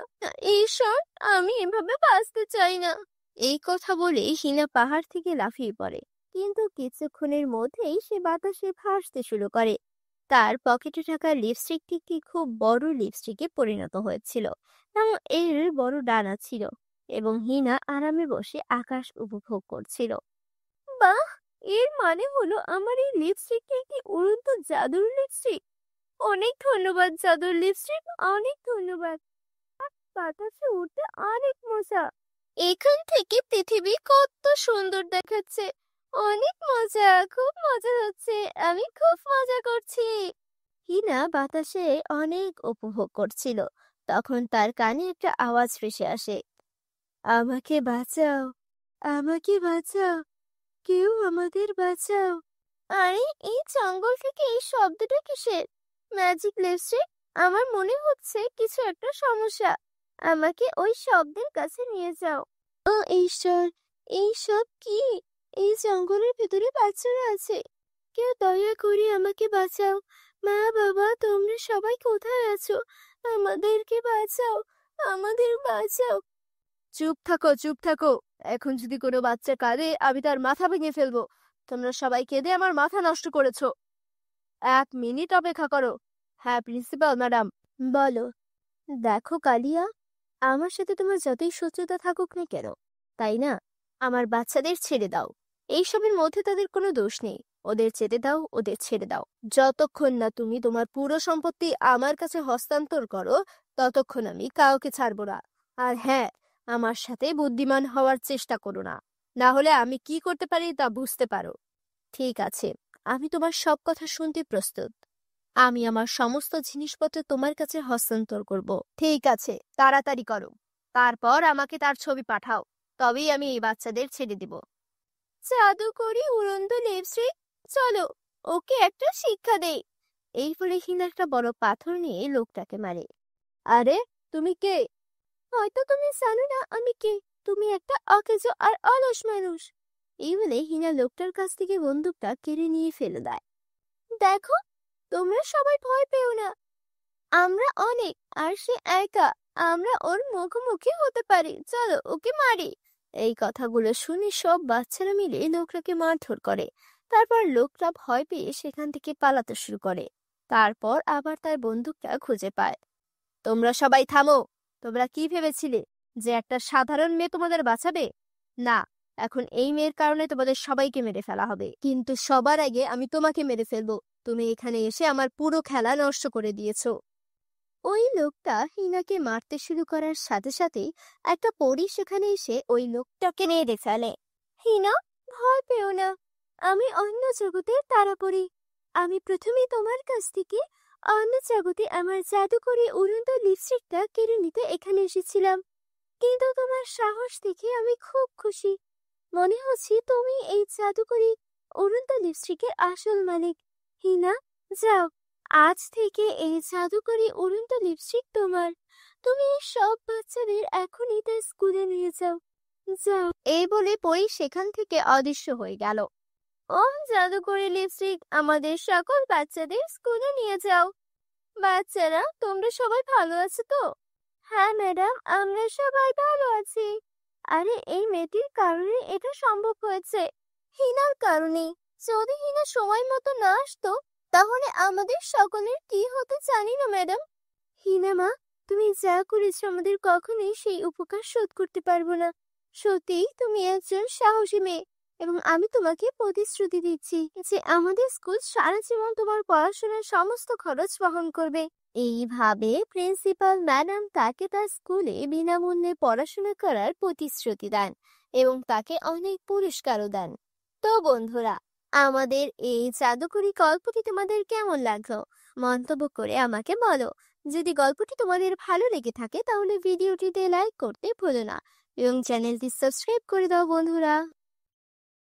ঈশ্বর, আমি এভাবে বাঁচতে চাই না। এই কথা বলে হিনা পাহাড় থেকে লাফিয়ে পড়ে, কিন্তু কিছুক্ষণের মধ্যেই সে বাতাসে ভাসতে শুরু করে। তার পকেটে থাকা লিপস্টিকটি কি খুব বড় লিপস্টিকে পরিণত হয়েছিল এবং এর বড় ডানা ছিল, এবং হিনা আরামে বসে আকাশ উপভোগ করছিল। বাহ! এর মানে হলো আমার এই লিপস্টিকটি একটি উড়ন্ত জাদুর লিপস্টিক। অনেক ধন্যবাদ জাদুর লিপস্টিক, অনেক ধন্যবাদ। বাতাসে উঠতে অনেক মজা। এখান থেকে পৃথিবী কত সুন্দর দেখাচ্ছে। অনেক মজা, খুব মজা হচ্ছে। আমি খুব মজা করছি। হিনা বাতাসে অনেক উপভোগ করছিল। তখন তার কানে একটা আওয়াজ ভেসে আসে, আমাকে বাঁচাও, আমাকে বাঁচাও, কেউ আমাদের বাঁচাও। আরে, এই জঙ্গল থেকে এই শব্দটা কিসের? ম্যাজিক লিপস্টিক, আমার মনে হচ্ছে কিছু একটা সমস্যা। আমাকে ওই শব্দের কাছে নিয়ে যাও। ও ঈশ্বর, এই সব কি? এই জঙ্গলের ভিতরে বাচ্চারা আছে। কেউ দয়া করে আমাকে বাঁচাও। মা, বাবা, তোমরা সবাই কোথায় আছো? আমাদেরকে বাঁচাও, আমাদের বাঁচাও। চুপ থাকো, চুপ থাকো। এখন যদি কোনো বাচ্চা কাঁদে আমি তার মাথা ভেঙে ফেলবো। তোমরা সবাই কেঁদে আমার মাথা নষ্ট করেছো। 1 মিনিট অপেক্ষা করো। হ্যাঁ প্রিন্সিপাল ম্যাডাম, বলো। দেখো কালিয়া, আমার সাথে তোমার যতই শত্রুতা থাকুক না কেন, তাই না, আমার বাচ্চাদের ছেড়ে দাও। এইসবের মধ্যে তাদের কোনো দোষ নেই। ওদের যেতে দাও, ওদের ছেড়ে দাও। যতক্ষণ না তুমি তোমার পুরো সম্পত্তি আমার কাছে হস্তান্তর করো, ততক্ষণ আমি কাউকে ছাড়বো না। আর হ্যাঁ, আমার সাথে বুদ্ধিমান হওয়ার চেষ্টা করো না, না হলে আমি কি করতে পারি তা বুঝতে পারো। ঠিক আছে, আমি তোমার সব কথা শুনতে প্রস্তুত। আমি আমার সমস্ত জিনিসপত্র তোমার কাছে হস্তান্তর করব। ঠিক আছে, তাড়াতাড়ি করো। তারপর আমাকে তার ছবি পাঠাও, তবেই আমি এই বাচ্চাদের ছেড়ে দিব। জাদুকরি উড়ন্ত লিপস্টিক, চলো ওকে একটা শিক্ষা দেই। এই বলে হিনা একটা বড় পাথর নিয়ে লোকটাকে মারে। আরে, তুমি কে? হয়তো তুমি জানো না আমি কে। তুমি একটা অকেজো আর অলস মানুষ। এই বলে হিনা লোকটার কাছ থেকে বন্দুকটা কেড়ে নিয়ে ফেলে দেয়। দেখো, তোমরা সবাই ভয় পেও না। আমরা অনেক, আর সে একা। আমরা ওর মুখোমুখি হতে পারি। চলো ওকে মারি। এই কথাগুলো শুনে সব বাচ্চারা মিলে লোকটাকে মারধর করে। তারপর লোকটা ভয় পেয়ে সেখান থেকে পালাতে শুরু করে। তারপর আবার তার বন্দুকটা খুঁজে পায়। তোমরা সবাই থামো। তোমরা কি ভেবেছিলে যে একটা সাধারণ মেয়ে তোমাদের বাঁচাবে? না, এখন এই মেয়ের কারণে তোমাদের সবাইকে মেরে ফেলা হবে। কিন্তু সবার আগে আমি তোমাকে মেরে ফেলবো। তুমি এখানে এসে আমার পুরো খেলা নষ্ট করে দিয়েছো। ওই লোকটা হিনাকে মারতে শুরু করার সাথে সাথেই একটা পরী সেখানে এসে ওই লোকটাকে মেরে ফেলে। হিনা, ভয় পেও না। আমি অন্য জগতের তারাপরি। আমি প্রথমে তোমার কাছ থেকে অন্য জগতে আমার জাদুকরি উড়ন্ত লিপস্টিকটা কেড়ে নিতে এখানে এসেছিলাম। কিন্তু তোমার সাহস দেখে আমি খুব খুশি। মনে হচ্ছে তুমি এই জাদুকরি উড়ন্ত লিপস্টিকের আসল মালিক। হিনা, যাও, আজ থেকে এই জাদুকরি উড়ন্ত লিপস্টিক তোমার। তুমি এই সব বাচ্চাদের এখনই তার স্কুলে নিয়ে যাও। যাও। এই বলে পরি সেখান থেকে অদৃশ্য হয়ে গেল। ও জাদুকরি লিপস্টিক, আমাদের সকল বাচ্চাদের স্কুলে নিয়ে যাও। বাচ্চারা, তোমরা সবাই ভালো আছো তো? হ্যাঁ ম্যাডাম, আমরা সবাই ভালো আছি। আরে, এই মেয়েটির কারণে এটা সম্ভব হয়েছে। হিনার কারণে। যদি হিনা সময় মতো না আসতো, তাহলে আমাদের সকলের কি হতে জানি না ম্যাডাম। হিনা মা, তুমি যা করেছো আমাদের কখনোই সেই উপকার শোধ করতে পারবো না। সত্যি তুমি একজন সাহসী মেয়ে, এবং আমি তোমাকে প্রতিশ্রুতি দিচ্ছি যে আমাদের স্কুল সারা জীবন তোমার পড়াশোনার সমস্ত খরচ বহন করবে। এইভাবে প্রিন্সিপাল ম্যাডাম তাকে তার স্কুলে বিনামূল্যে পড়াশোনা করার প্রতিশ্রুতি দেন এবং তাকে অনেক পুরস্কারও দেন। তো বন্ধুরা, আমাদের এই জাদুকরি গল্পটি তোমাদের কেমন লাগলো মন্তব্য করে আমাকে বলো। যদি গল্পটি তোমাদের ভালো লেগে থাকে তাহলে ভিডিওটিতে লাইক করতে ভুলো না এবং চ্যানেলটি সাবস্ক্রাইব করে দাও বন্ধুরা।